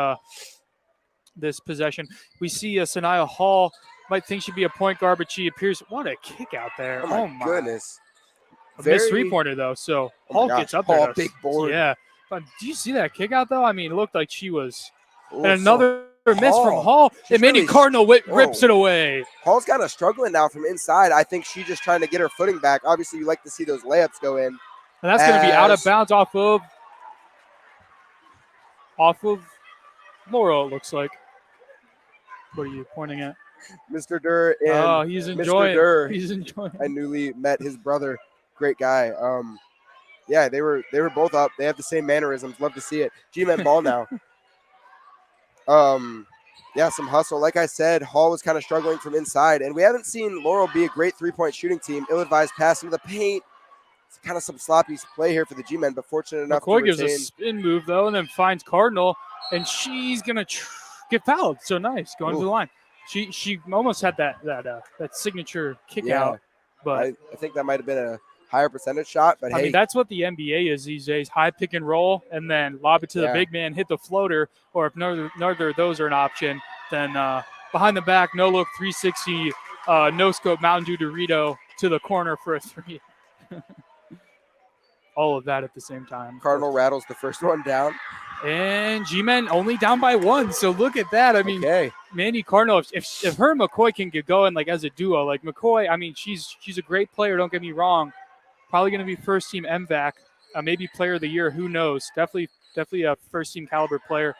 this possession. We see Sanaya Hall. Might think she'd be a point guard, but she appears. What a kick out there! Oh my goodness! Missed 3-pointer though. So Hall gets up there. Hall, big board. Yeah. But do you see that kick out though? I mean, it looked like she was. And another miss from Hall. And Mandy really, Cardinal rips it away. Hall's kind of struggling now from inside. I think she's just trying to get her footing back. Obviously, you like to see those layups go in. And that's going to be out of bounds off of Laurel, it looks like. What are you pointing at? Mr. Durr and he's enjoying. Mr. Durr. He's enjoying. I newly met his brother. Great guy. Yeah, they were both up. They have the same mannerisms. Love to see it. G-Men ball now. Yeah, some hustle. Like I said, Hall was kind of struggling from inside, and we haven't seen Laurel be a great three-point shooting team. Ill-advised pass into the paint. It's kind of some sloppy play here for the G-Men, but fortunate enough McCoy to retain. gives a spin move, though, and then finds Cardinal, and she's going to get fouled. So nice, going to the line. She almost had that signature kick out. But I think that might have been a higher percentage shot, but I mean, that's what the NBA is these days. High pick and roll, and then lob it to the big man, hit the floater, or if neither of those are an option, then behind the back, no look 360, no scope Mountain Dew Dorito to the corner for a three. All of that at the same time. Cardinal rattles the first one down. And G-Men only down by one, so look at that. I mean, Mandy Cardinal, if her and McCoy can get going like as a duo, like McCoy, I mean, she's a great player, don't get me wrong. Probably going to be first-team MVAC, maybe player of the year, who knows. Definitely a first-team caliber player.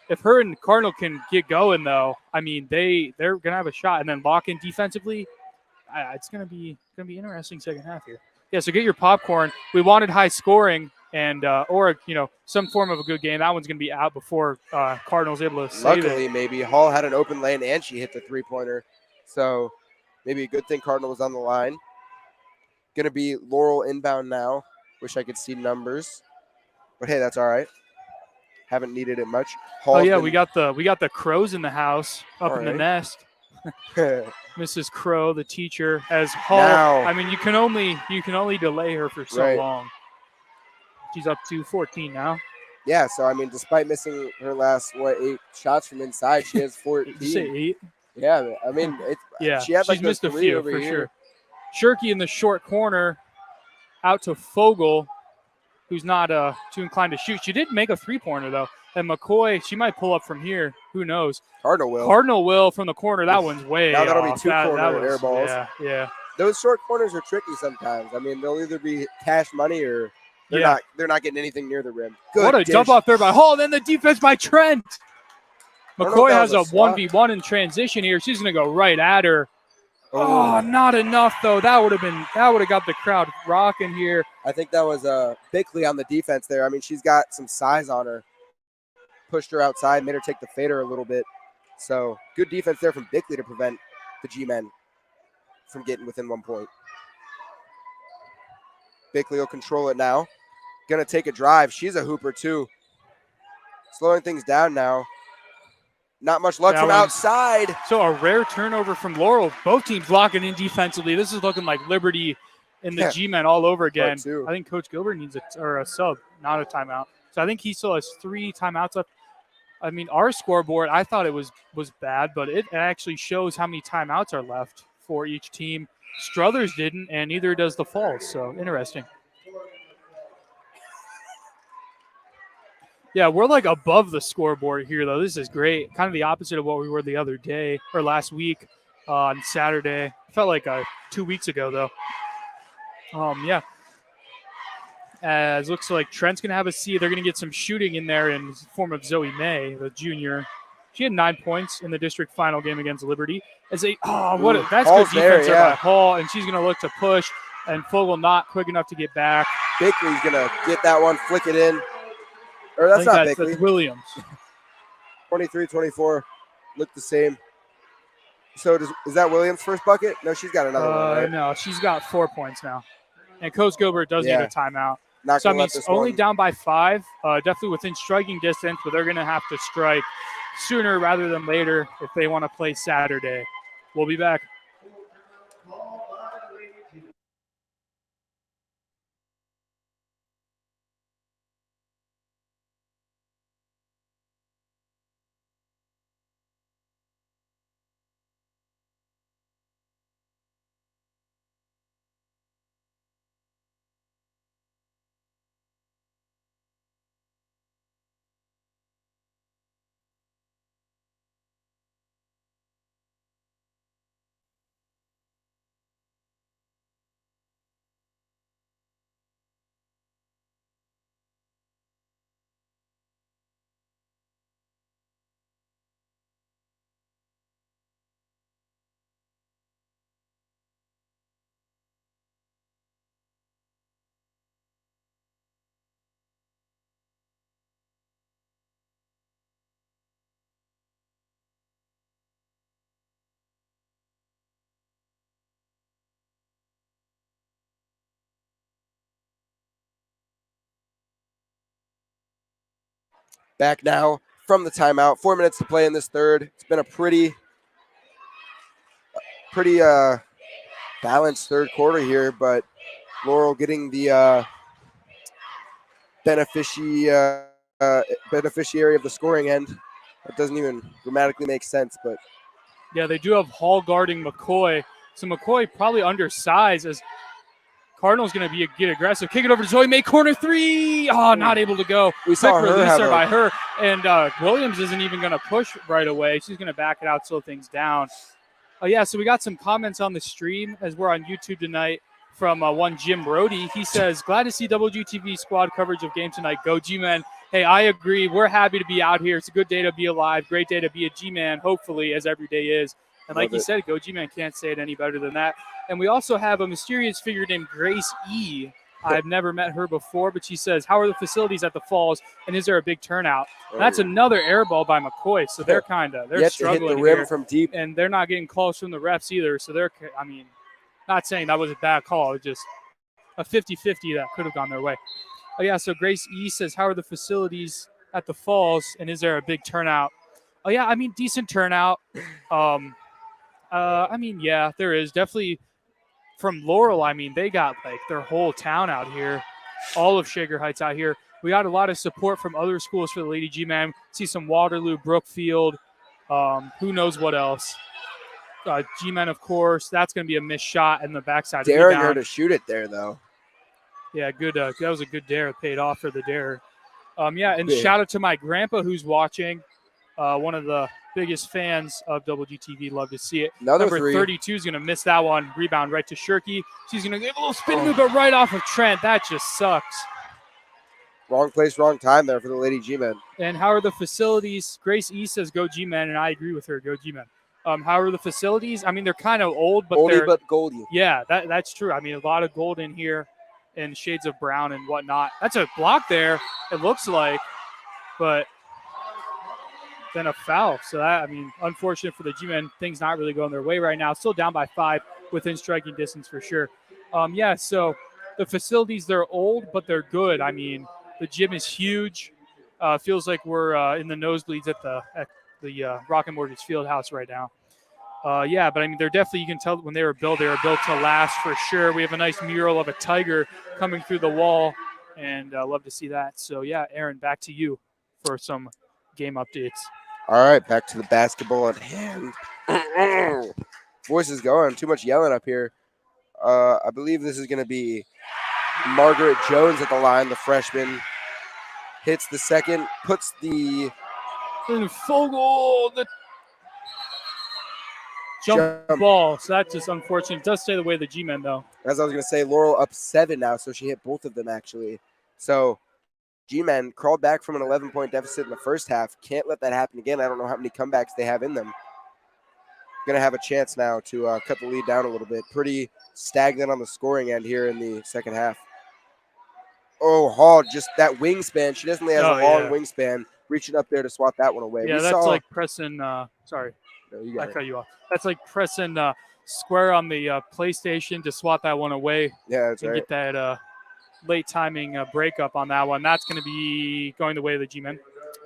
If her and Cardinal can get going, though, I mean, they're going to have a shot. And then lock in defensively, it's going to be interesting second half here. Yeah, so get your popcorn. We wanted high scoring and or some form of a good game. That one's going to be out before Cardinals able to save it. Luckily, maybe Hall had an open lane and she hit the three-pointer. So maybe a good thing Cardinal was on the line. Going to be Laurel inbound now. Wish I could see numbers, but hey, that's all right. Haven't needed it much. Hall's we got the crows in the house up in the nest. Mrs. Crow, the teacher, as Hall. Now, I mean, you can only delay her for so long. She's up to 14 now. Yeah, so I mean, despite missing her last 8 shots from inside, she has 14. Did you say 8? Yeah, I mean, she had she's missed a few for sure. Shirky in the short corner, out to Fogel, who's not too inclined to shoot. She did make a three-pointer, though. And McCoy, she might pull up from here. Who knows? Cardinal will from the corner. That one's way now that'll off. Be 2 corner air balls. Yeah. Those short corners are tricky sometimes. I mean, they'll either be cash money or they're not getting anything near the rim. Good what a dish. dump off there by Hall. Then the defense by Trent. McCoy has a 1v1 in transition here. She's going to go right at her. Oh, not enough though. That would have got the crowd rocking here. I think that was Bickley on the defense there. I mean, she's got some size on her. Pushed her outside, made her take the fader a little bit. So good defense there from Bickley to prevent the G-Men from getting within 1 point. Bickley will control it now. Gonna take a drive. She's a hooper too. Slowing things down now. Not much luck from outside. So a rare turnover from Laurel. Both teams locking in defensively. This is looking like Liberty and the G-Men all over again. I think Coach Gilbert needs a sub, not a timeout. So I think he still has 3 timeouts left. I mean, our scoreboard, I thought it was bad, but it actually shows how many timeouts are left for each team. Struthers didn't, and neither does the Falls. So interesting. Yeah, we're like above the scoreboard here, though. This is great. Kind of the opposite of what we were the other day or last week on Saturday. Felt like 2 weeks ago, though. Yeah. As looks like Trent's going to have a seat. They're going to get some shooting in there in the form of Zoe May, the junior. She had 9 points in the district final game against Liberty. That's good defense there by Hall, and she's going to look to push, and Fogel not quick enough to get back. Bickley's going to get that one, flick it in. Or that's not Bickley. That's Williams. 23-24, look the same. So is that Williams' first bucket? No, she's got another one, right? No, she's got 4 points now. And Coach Gilbert does need a timeout. Not So, I going to mean, let it's this only one. down by 5, definitely within striking distance, but they're going to have to strike sooner rather than later if they want to play Saturday. We'll be back. Back now from the timeout. 4 minutes to play in this third. It's been a pretty balanced third quarter here, but Laurel getting the beneficiary of the scoring end. That doesn't even grammatically make sense, but Yeah, they do have Hall guarding McCoy. So McCoy probably undersized as Cardinals going to get aggressive. Kick it over to Zoe May, corner 3. Oh, not able to go. we saw Quick her release have there a by her. And Williams isn't even going to push right away. She's going to back it out, slow things down. Yeah, so we got some comments on the stream as we're on YouTube tonight from one Jim Brody. He says, glad to see GGtv Squad coverage of game tonight. Go G-Men. Hey, I agree. We're happy to be out here. It's a good day to be alive. Great day to be a G-Man, hopefully, as every day is. And like Love you it. said, Go G-Man can't say it any better than that. And we also have a mysterious figure named Grace E. I've never met her before, but she says, how are the facilities at the Falls, and is there a big turnout? And that's another air ball by McCoy, so they're yet struggling to hit the rim here. from deep. And they're not getting calls from the refs either, so I mean, not saying that was a bad call, it's just a 50-50 that could have gone their way. Oh, yeah, so Grace E. says, how are the facilities at the Falls, and is there a big turnout? Oh, yeah, I mean, decent turnout. I mean, yeah, there is. Definitely from Laurel, I mean, they got, like, their whole town out here. All of Shaker Heights out here. We got a lot of support from other schools for the Lady G-Men. See some Waterloo, Brookfield, who knows what else. G-Men, of course. That's going to be a missed shot in the backside. Daring rebound. her to shoot it there, though. Yeah, good. That was a good dare. It paid off for the dare. Yeah, and Big. shout out to my grandpa who's watching. One of the biggest fans of GGtv. Love to see it. Another Number three. 32 is going to miss that one. Rebound right to Shirky. She's going to give a little spin move, but right off of Trent. That just sucks. Wrong place, wrong time there for the Lady G-Men. And how are the facilities? Grace E says go G-Men, and I agree with her. Go G-Men. How are the facilities? I mean, they're kind of old, but Oldie they're but goldie. Yeah, that's true. I mean, a lot of gold in here and shades of brown and whatnot. That's a block there, it looks like, but then a foul. So that, I mean, unfortunate for the G-Men. Things not really going their way right now. Still down by 5 within striking distance for sure. Yeah, so the facilities, they're old, but they're good. I mean, the gym is huge. Feels like we're in the nosebleeds at the Rocket Mortgage Fieldhouse right now. Yeah, but I mean, they're definitely, you can tell when they were built to last for sure. We have a nice mural of a tiger coming through the wall, and love to see that. So, yeah, Aaron, back to you for some game updates. All right, back to the basketball at hand. Voice is going. Too much yelling up here. I believe this is going to be Margaret Jones at the line, the freshman. Hits the second, puts the And Fogel, the jump ball. So that's just unfortunate. It does stay the way of the G-Men, though. As I was going to say, Laurel up 7 now, so she hit both of them, actually. So G-Men crawled back from an 11-point deficit in the first half. Can't let that happen again. I don't know how many comebacks they have in them. Going to have a chance now to cut the lead down a little bit. Pretty stagnant on the scoring end here in the second half. Oh, Hall, just that wingspan. She definitely has a long wingspan, reaching up there to swat that one away. Yeah, that's like pressing, sorry, No, I cut you off. That's like pressing square on the PlayStation to swat that one away. Yeah, that's and right. get that late timing breakup on that one. That's going to be going the way of the G-Men.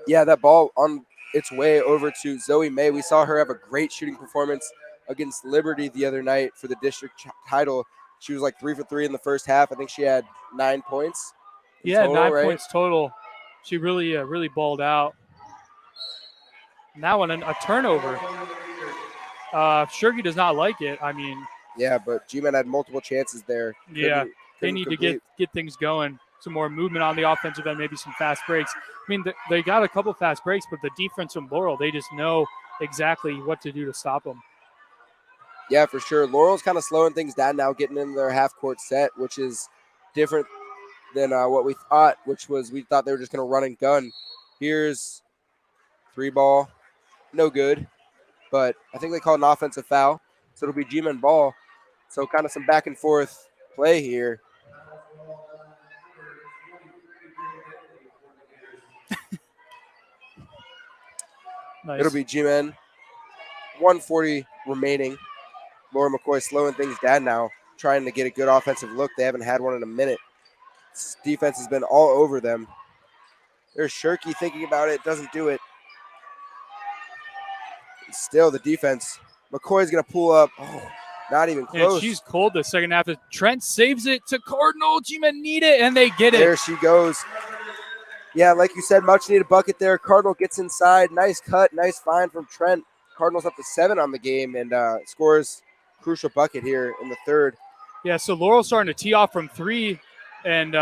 Yeah, that ball on its way over to Zoe May. We saw her have a great shooting performance against Liberty the other night for the district title. She was like 3 for 3 in the first half. I think she had 9 points in Yeah, total, 9 right? points total. She really balled out. Now a turnover. Shirky does not like it. I mean, yeah, but G-Men had multiple chances there. Yeah, they Couldn't need complete. to get things going. Some more movement on the offensive end, maybe some fast breaks. I mean, they got a couple fast breaks, but the defense from Laurel, they just know exactly what to do to stop them. Yeah, for sure. Laurel's kind of slowing things down now, getting in their half-court set, which is different than what we thought, which was we thought they were just going to run and gun. Here's 3 ball, no good, but I think they called an offensive foul, so it'll be G-Men ball. So kind of some back and forth play here. Nice. It'll be G-Men. 140 remaining. Laura McCoy slowing things down now, trying to get a good offensive look. They haven't had one in a minute. This defense has been all over them. There's Shirky thinking about it, doesn't do it. Still the defense. McCoy's going to pull up. Oh, not even close. And she's cold the second half. Trent saves it to Cardinal. G-Men need it, and they get it. There she goes. Yeah, like you said, much needed bucket there. Cardinal gets inside. Nice cut, nice find from Trent. Cardinals up to 7 on the game and scores crucial bucket here in the third. Yeah, so Laurel's starting to tee off from 3, and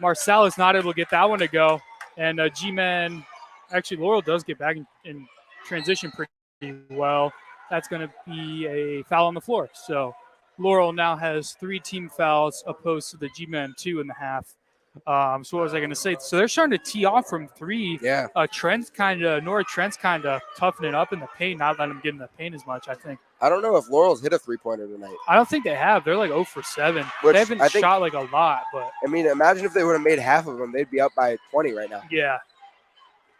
Marcel is not able to get that one to go. And G-Men, actually, Laurel does get back in transition pretty well. That's going to be a foul on the floor. So Laurel now has 3 team fouls opposed to the G-Men 2 in the half. So what was I going to say? So they're starting to tee off from 3. Yeah. Nora Trent's kind of toughening up in the paint, not letting them get in the paint as much, I think. I don't know if Laurel's hit a 3-pointer tonight. I don't think they have. They're like 0 for 7. Which they haven't shot like a lot, but I mean, imagine if they would have made half of them, they'd be up by 20 right now. yeah,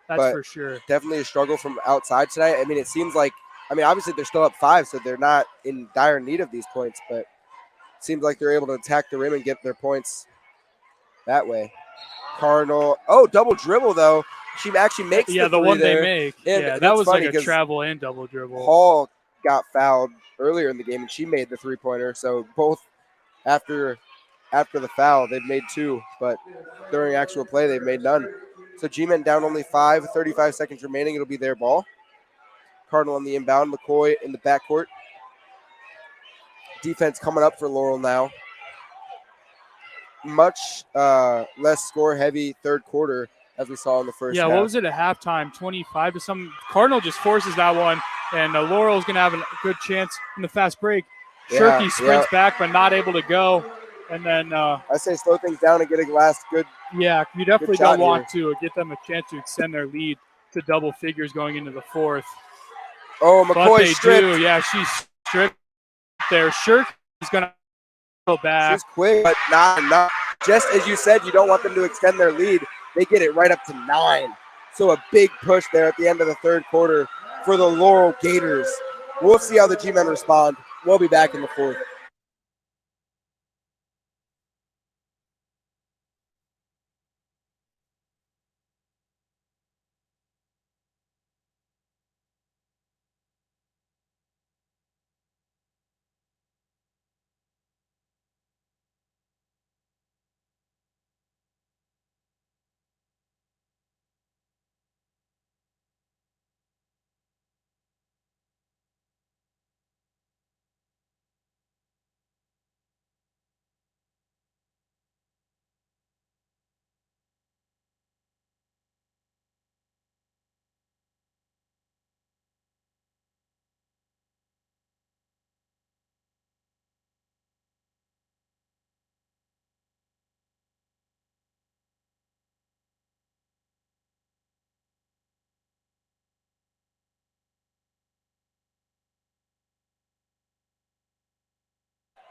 that's for sure. Definitely a struggle from outside tonight. I mean, it seems like, obviously they're still up 5, so they're not in dire need of these points, but it seems like they're able to attack the rim and get their points that way. Cardinal, double dribble though. She actually makes the one there. They make. And yeah, that was like a travel and double dribble. Hall got fouled earlier in the game, and she made the 3-pointer. So both after the foul, they've made 2, but during actual play, they've made none. So G-Men down only 5, 35 seconds remaining. It'll be their ball. Cardinal on the inbound, McCoy in the backcourt. Defense coming up for Laurel now. Much less score-heavy third quarter as we saw in the first half. What was it at halftime? 25 to some. Cardinal just forces that one, and Laurel's going to have a good chance in the fast break. Shirky sprints back, but not able to go. And then I say slow things down and get a last good. Yeah, you definitely don't want to get them a chance to extend their lead to double figures going into the fourth. Oh, McCoy stripped. Do. Yeah, she's stripped there. Shirky's going to go back. She's quick, but not enough. Just as you said, you don't want them to extend their lead. They get it right up to 9. So a big push there at the end of the third quarter for the Laurel Gators. We'll see how the G-Men respond. We'll be back in the fourth.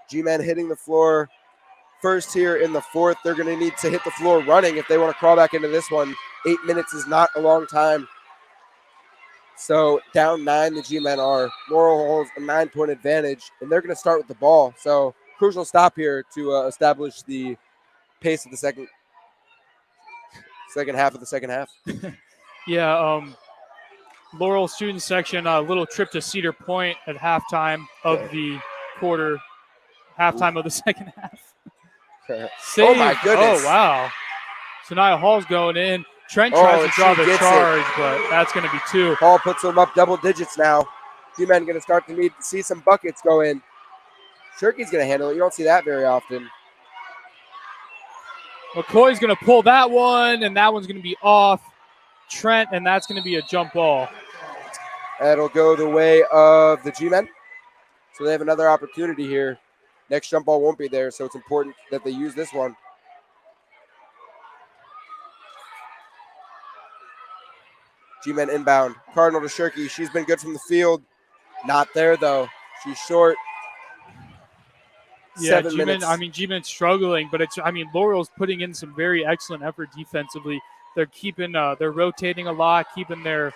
G-Men hitting the floor first here in the fourth. They're going to need to hit the floor running if they want to crawl back into this one. 8 minutes is not a long time. So down 9, the G-Men are. Laurel holds a 9-point advantage, and they're going to start with the ball. So crucial stop here to establish the pace of the second half of the second half. Yeah, Laurel student section, a little trip to Cedar Point at halftime of the quarter, halftime of the second half. Oh my goodness. Oh, wow. Sanaya Hall's going in. Trent tries to draw the charge, but that's going to be 2. Hall puts them up double digits now. G-Men going to start to need to see some buckets go in. Shirky's going to handle it. You don't see that very often. McCoy's going to pull that one, and that one's going to be off Trent, and that's going to be a jump ball. That'll go the way of the G-Men. So they have another opportunity here. Next jump ball won't be there, so it's important that they use this one. G-Men inbound. Cardinal to Shirky. She's been good from the field. Not there, though. She's short. Yeah, 7 minutes. G-Men's struggling, but Laurel's putting in some very excellent effort defensively. They're rotating a lot, keeping their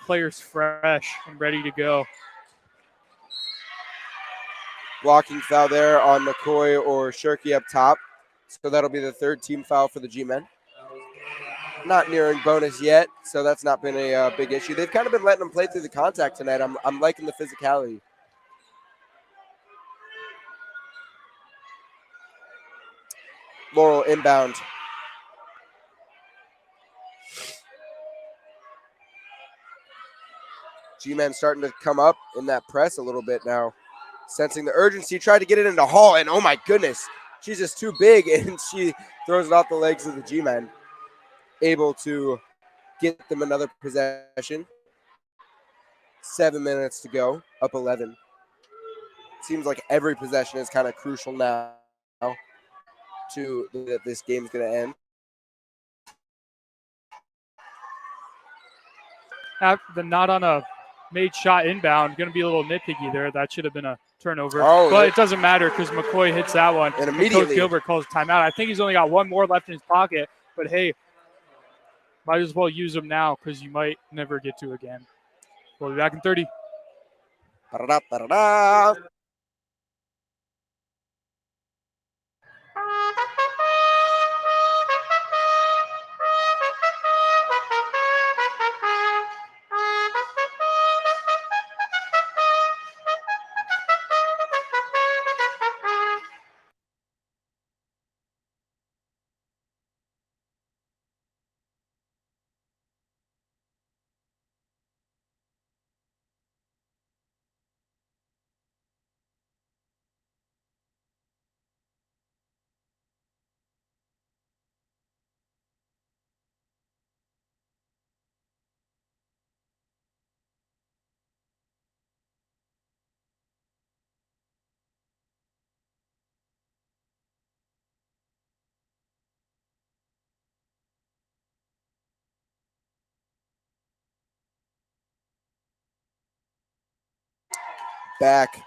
players fresh and ready to go. Blocking foul there on McCoy or Shirky up top. So that'll be the 3rd team foul for the G-Men. Not nearing bonus yet, so that's not been a big issue. They've kind of been letting them play through the contact tonight. I'm liking the physicality. Laurel inbound. G-Men starting to come up in that press a little bit now. Sensing the urgency, tried to get it into Hall, and oh my goodness, she's just too big, and she throws it off the legs of the G-Men. Able to get them another possession. 7 minutes to go, up 11. Seems like every possession is kind of crucial now to that this game's going to end. The not on a made shot inbound, going to be a little nitpicky there. That should have been a turnover. Oh, but it doesn't matter because McCoy hits that one. And immediately Coach Gilbert calls timeout. I think he's only got one more left in his pocket, but hey, might as well use them now because you might never get to again. We'll be back in 30. Ba-da-da, ba-da-da. Back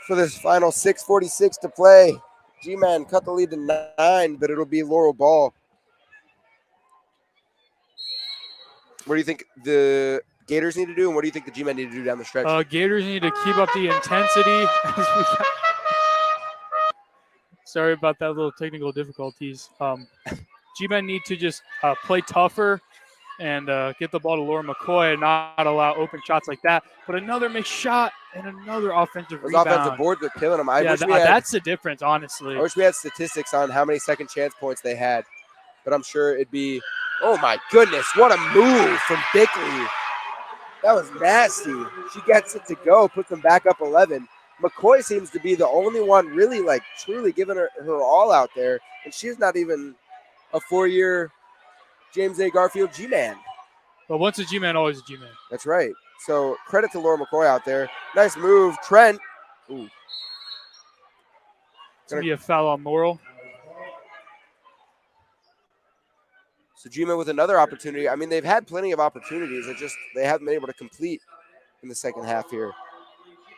for this final 6:46 to play. G-Man cut the lead to 9, but it'll be Laurel ball. What do you think the Gators need to do, and what do you think the G-Men need to do down the stretch? Gators need to keep up the intensity. Sorry about that little technical difficulties. G-Men need to just play tougher and get the ball to Laura McCoy and not allow open shots like that. But another missed shot and another offensive rebound. Offensive boards are killing them. That's the difference, honestly. I wish we had statistics on how many second chance points they had, but I'm sure it'd be, oh my goodness, what a move from Bickley. That was nasty. She gets it to go, puts them back up 11. McCoy seems to be the only one really truly giving her all out there, and she's not even a 4-year James A. Garfield G-Man. But once a G-Man, always a G-Man. That's right. So credit to Laura McCoy out there. Nice move. Trent. Ooh. It's going to be a foul on Laurel. So G-Man with another opportunity. I mean, they've had plenty of opportunities. They haven't been able to complete in the second half here.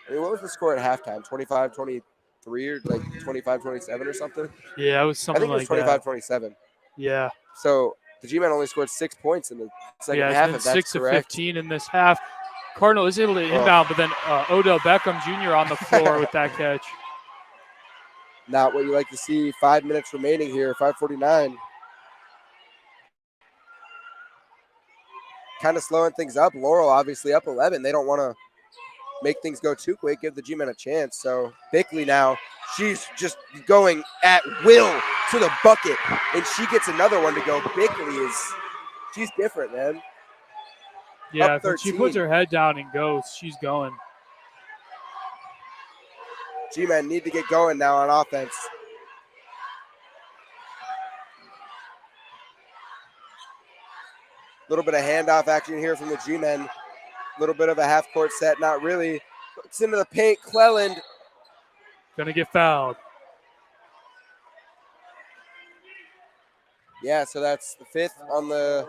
I mean, what was the score at halftime? 25-23 or 25-27 or something? Yeah, it was something like that. I think it was 25-27. Yeah. So the G-Men only scored 6 points in the second half. It's been 6 of 15 in this half. Cardinal is able to inbound, but then Odell Beckham Jr. on the floor with that catch. Not what you like to see. 5 minutes remaining here, 5:49. Kind of slowing things up. Laurel obviously up 11. They don't want to make things go too quick, give the G-Men a chance. So Bickley now, she's just going at will to the bucket, and she gets another one to go. Bickley she's different, man. Yeah, Up when she 13. puts her head down and goes, she's going. G-Men need to get going now on offense. A little bit of handoff action here from the G-Men. A little bit of a half-court set, not really. It's into the paint. Cleland. Gonna get fouled. Yeah, so that's the 5th on the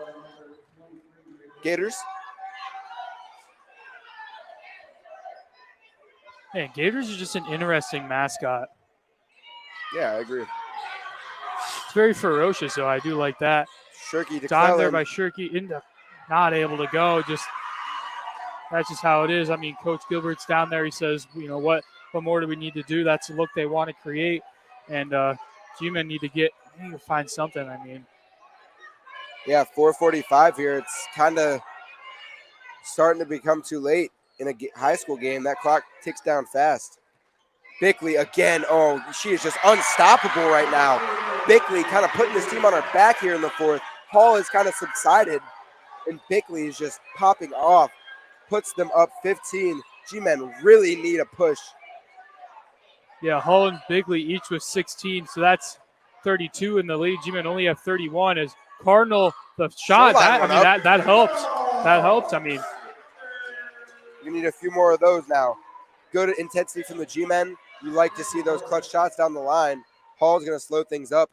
Gators. Man, Gators is just an interesting mascot. Yeah, I agree. It's very ferocious, so I do like that. Shirky to Dive there Cleland. by Shirky, into not able to go. That's just how it is. I mean, Coach Gilbert's down there. He says, you know, what more do we need to do? That's the look they want to create, and G-Men need to find something. I mean, Yeah, 4:45 here. It's kind of starting to become too late in a high school game. That clock ticks down fast. Bickley again. Oh, she is just unstoppable right now. Bickley kind of putting this team on her back here in the 4th. Hall has kind of subsided, and Bickley is just popping off. Puts them up 15. G-Men really need a push. yeah, Hull and Bigley each with 16, so that's 32, and the Lady G-Men only have 31. As Cardinal, the shot, that helps. That helps. I mean, we need a few more of those now. Good intensity from the G-Men. You like to see those clutch shots down the line. Hall's going to slow things up.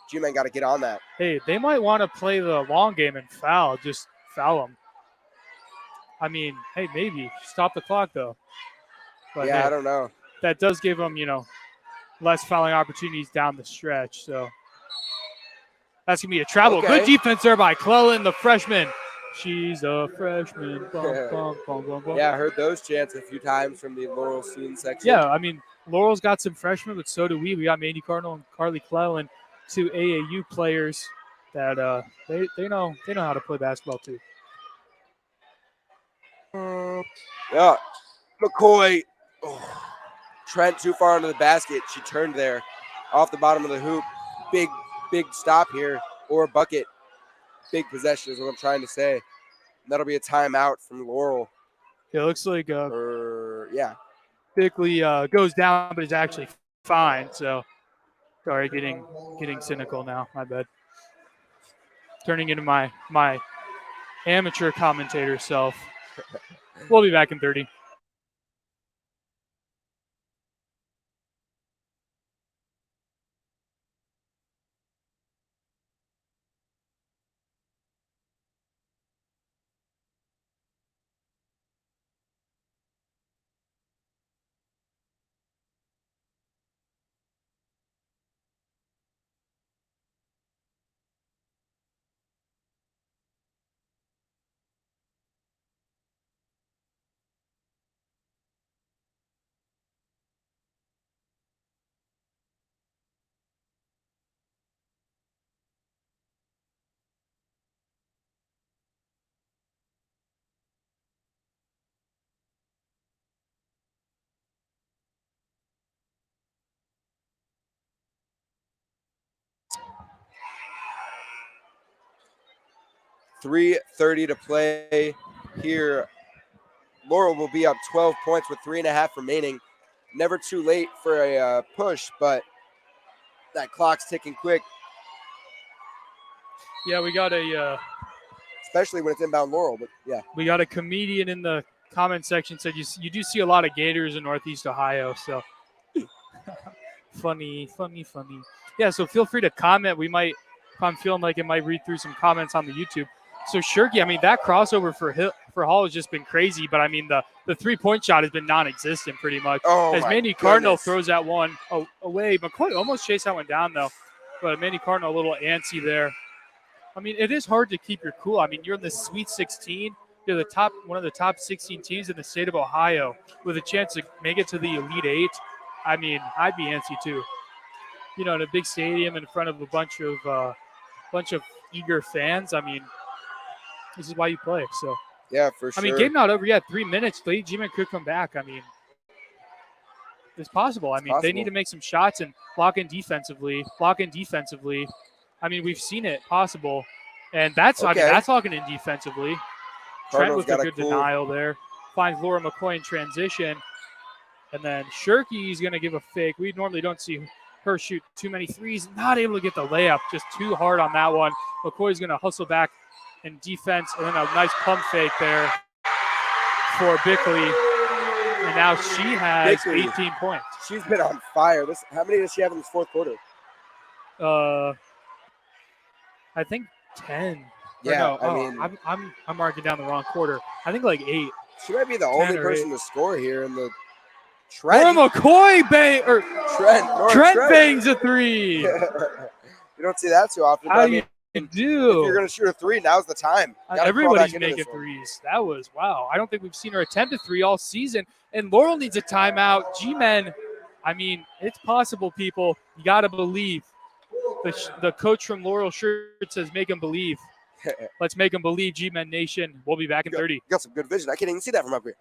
G-Men got to get on that. Hey, they might want to play the long game and just foul them. I mean, hey, maybe. Stop the clock, though. But yeah, hey, I don't know. That does give them, less fouling opportunities down the stretch. So that's going to be a travel. Okay. Good defense there by Cleland, the freshman. She's a freshman. Bum, bum, bum, bum, bum. Yeah, I heard those chants a few times from the Laurel student section. Yeah, I mean, Laurel's got some freshmen, but so do we. We got Mandy Cardinal and Carly Cleland, 2 AAU players that they know how to play basketball too. Yeah, McCoy. Oh, Trent too far into the basket. She turned there, off the bottom of the hoop. Big stop here, or bucket. Big possession is what I'm trying to say. And that'll be a timeout from Laurel. It looks like yeah. Bickley goes down, but is actually fine. So sorry, getting cynical now. My bad. Turning into my amateur commentator self. We'll be back in 30. .3:30 to play here. Laurel will be up 12 points with 3.5 remaining. Never too late for a push, but that clock's ticking quick. Yeah, we got especially when it's inbound Laurel, but yeah. We got a comedian in the comment section said you do see a lot of Gators in Northeast Ohio, so funny. Yeah, so feel free to comment. We might, if I'm feeling like it, might read through some comments on the YouTube. So Shirky, I mean, that crossover for Hall has just been crazy, but I mean the 3-point shot has been non-existent pretty much. Oh, as my Mandy Cardinal goodness. throws that one away. McCoy almost chased that one down though, but Mandy Cardinal a little antsy there. I mean, it is hard to keep your cool. I mean, you're in the Sweet 16. You're one of the top 16 teams in the state of Ohio with a chance to make it to the Elite Eight. I mean, I'd be antsy too. in a big stadium in front of a bunch of eager fans. I mean, this is why you play. So Yeah, for I sure. mean, game not over yet. 3 minutes. Lady G-Men could come back. I mean, it's possible. They need to make some shots and block in defensively. I mean, we've seen it possible, and that's locking in defensively. Trent with a good denial there. Finds Laura McCoy in transition. And then Shirky's going to give a fake. We normally don't see her shoot too many threes. Not able to get the layup. Just too hard on that one. McCoy's going to hustle back in defense. And then a nice pump fake there for Bickley. And now she has 18 points. She's been on fire. How many does she have in this fourth quarter? I think 10. Yeah, I'm marking down the wrong quarter. I think like 8. She might be the only person to score here in the Trent. Laura McCoy Trent bangs a 3. You don't see that too often. How do you do? If you're going to shoot a 3, now's the time. Everybody's making threes. That was wow. I don't think we've seen her attempt a 3 all season. And Laurel needs a timeout. G-Men, I mean, it's possible, people. You got to believe. The coach from Laurel shirt says, make them believe. Let's make them believe, G-Men Nation. We'll be back in 30. You got some good vision. I can't even see that from up here.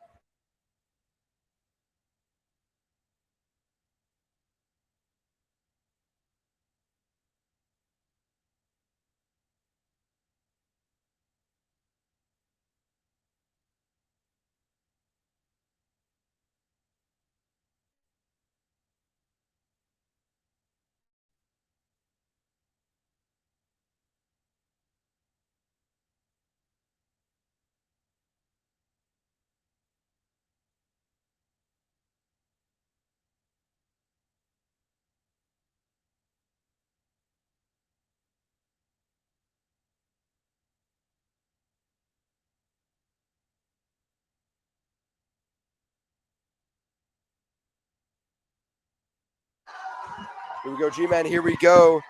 Here we go, G-Men. Here we go.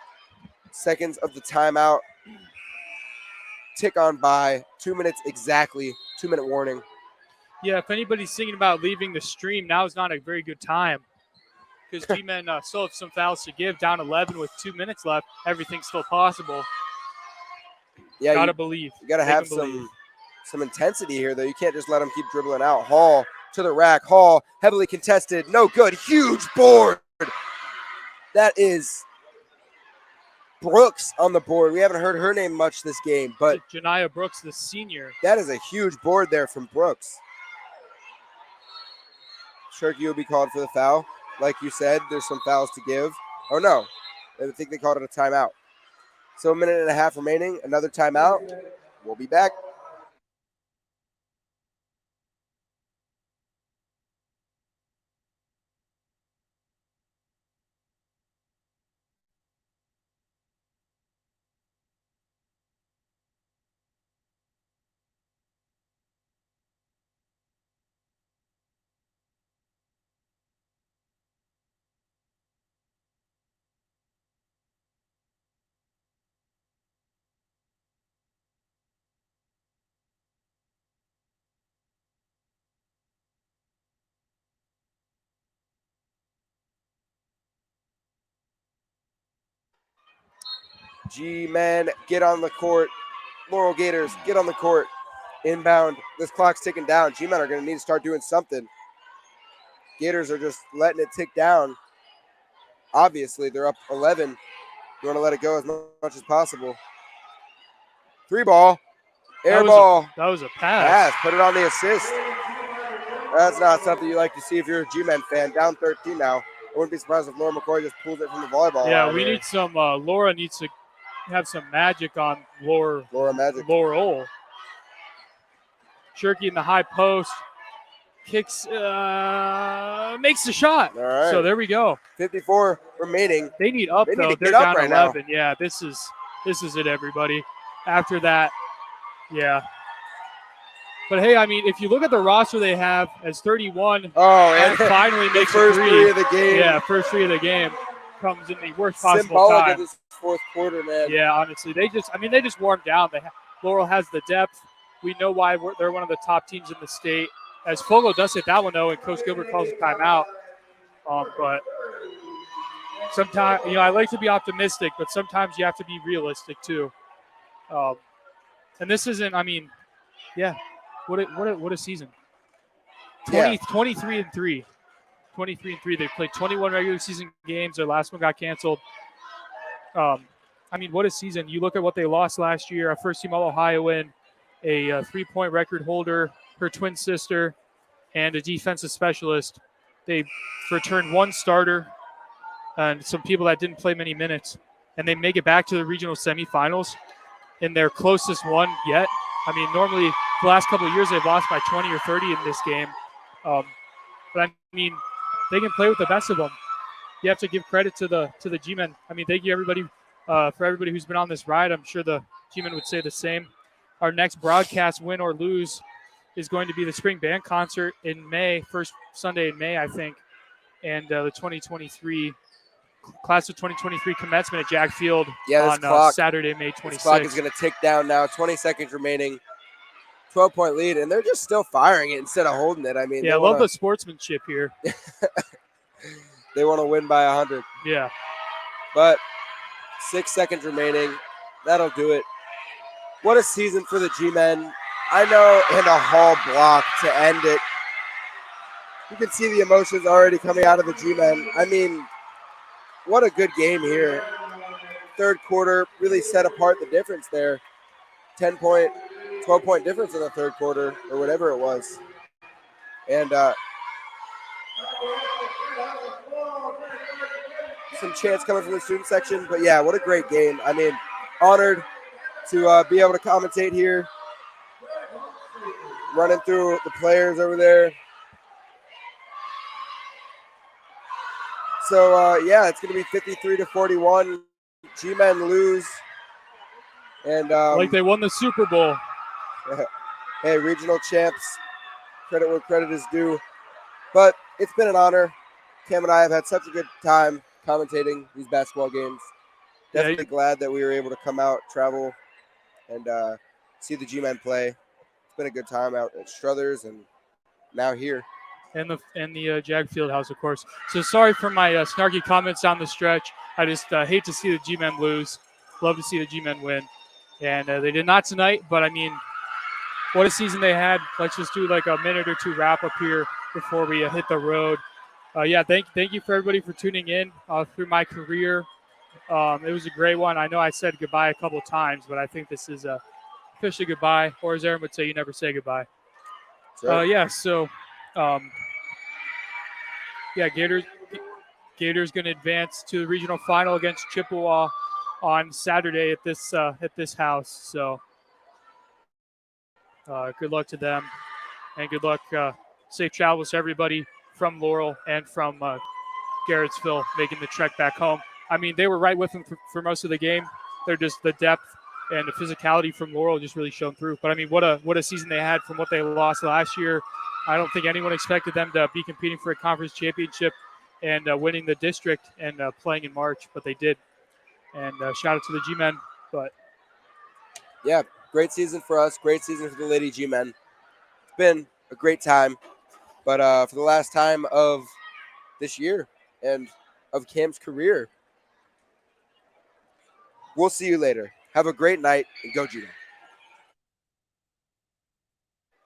Seconds of the timeout. Tick on by. 2 minutes exactly. 2-minute warning. Yeah, if anybody's thinking about leaving the stream, now is not a very good time because G-Men still have some fouls to give. Down 11 with 2 minutes left. Everything's still possible. Yeah, gotta believe. You gotta have some intensity here, though. You can't just let them keep dribbling out. Hall to the rack. Hall heavily contested. No good. Huge board. That is Brooks on the board. We haven't heard her name much this game, but Janiyah Brooks, the senior. That is a huge board there from Brooks. Shirky will be called for the foul. Like you said, there's some fouls to give. Oh, no. I think they called it a timeout. So 1.5 minutes remaining. Another timeout. We'll be back. G-Men, get on the court. Laurel Gators, get on the court. Inbound. This clock's ticking down. G-Men are going to need to start doing something. Gators are just letting it tick down. Obviously, they're up 11. You want to let it go as much as possible. 3 ball. Air ball. That was a pass. Put it on the assist. That's not something you like to see if you're a G-Men fan. Down 13 now. I wouldn't be surprised if Laura McCoy just pulls it from the volleyball. Yeah, we need some. Laura needs to have some magic on Laurel. Shirky in the high post. Kicks, makes the shot. All right. So there we go. 54 remaining. They need up, though. They're down 11. Yeah, this is it, everybody. After that, yeah. But, hey, I mean, if you look at the roster they have as 31, and finally makes first three of the game. Yeah, first 3 of the game comes in the worst possible symbolic time. Of this fourth quarter, man. Yeah, honestly, they just warmed down. Laurel has the depth. We know why they're one of the top teams in the state. As Fogo does hit that one, though, and Coach Gilbert calls a timeout. But sometimes, I like to be optimistic, but sometimes you have to be realistic too. And this isn't, yeah, what a season. 23 and 3. 23 and 3. They played 21 regular season games. Their last one got canceled. What a season. You look at what they lost last year, a first-team All-Ohioan, a three-point record holder, her twin sister, and a defensive specialist. They returned one starter and some people that didn't play many minutes, and they make it back to the regional semifinals in their closest one yet. Normally the last couple of years they've lost by 20 or 30 in this game. But they can play with the best of them. You have to give credit to the G-Men. Thank you everybody for everybody who's been on this ride. I'm sure the G-Men would say the same. Our next broadcast, win or lose, is going to be the spring band concert in May, first Sunday in May, I think, and the 2023 class of 2023 commencement at Jag Field on Saturday, May 26th. This clock is going to tick down now. 20 seconds remaining. 12-point lead, and they're just still firing it instead of holding it. I love the sportsmanship here. They want to win by 100. Yeah. But 6 seconds remaining. That'll do it. What a season for the G-Men. I know, and a Hall block to end it. You can see the emotions already coming out of the G-Men. What a good game here. Third quarter really set apart the difference there. 10-point, 12-point difference in the third quarter, or whatever it was. And some chants coming from the student section. But, yeah, what a great game. Honored to be able to commentate here. Running through the players over there. So, it's going to be 53-41. G-Men lose. And like they won the Super Bowl. Hey, regional champs. Credit where credit is due. But it's been an honor. Cam and I have had such a good time commentating these basketball games. Definitely glad that we were able to come out, travel, and see the G-Men play. It's been a good time out at Struthers and now here. And the Jag Field House, of course. So sorry for my snarky comments down the stretch. I just hate to see the G-Men lose. Love to see the G-Men win. And they did not tonight, but what a season they had. Let's just do like a minute or two wrap up here before we hit the road. Thank you for everybody for tuning in through my career. It was a great one. I know I said goodbye a couple of times, but I think this is officially goodbye. Or as Aaron would say, you never say goodbye. Gators going to advance to the regional final against Chippewa on Saturday at this house. So good luck to them, and good luck, safe travels to everybody from Laurel and from Garrettsville making the trek back home. They were right with them for most of the game. They're just the depth and the physicality from Laurel just really shone through. But what a season they had from what they lost last year. I don't think anyone expected them to be competing for a conference championship and winning the district and playing in March, but they did. And shout out to the G-Men. But yeah, great season for us. Great season for the Lady G-Men. It's been a great time. But for the last time of this year and of Cam's career, we'll see you later. Have a great night and go G-Men.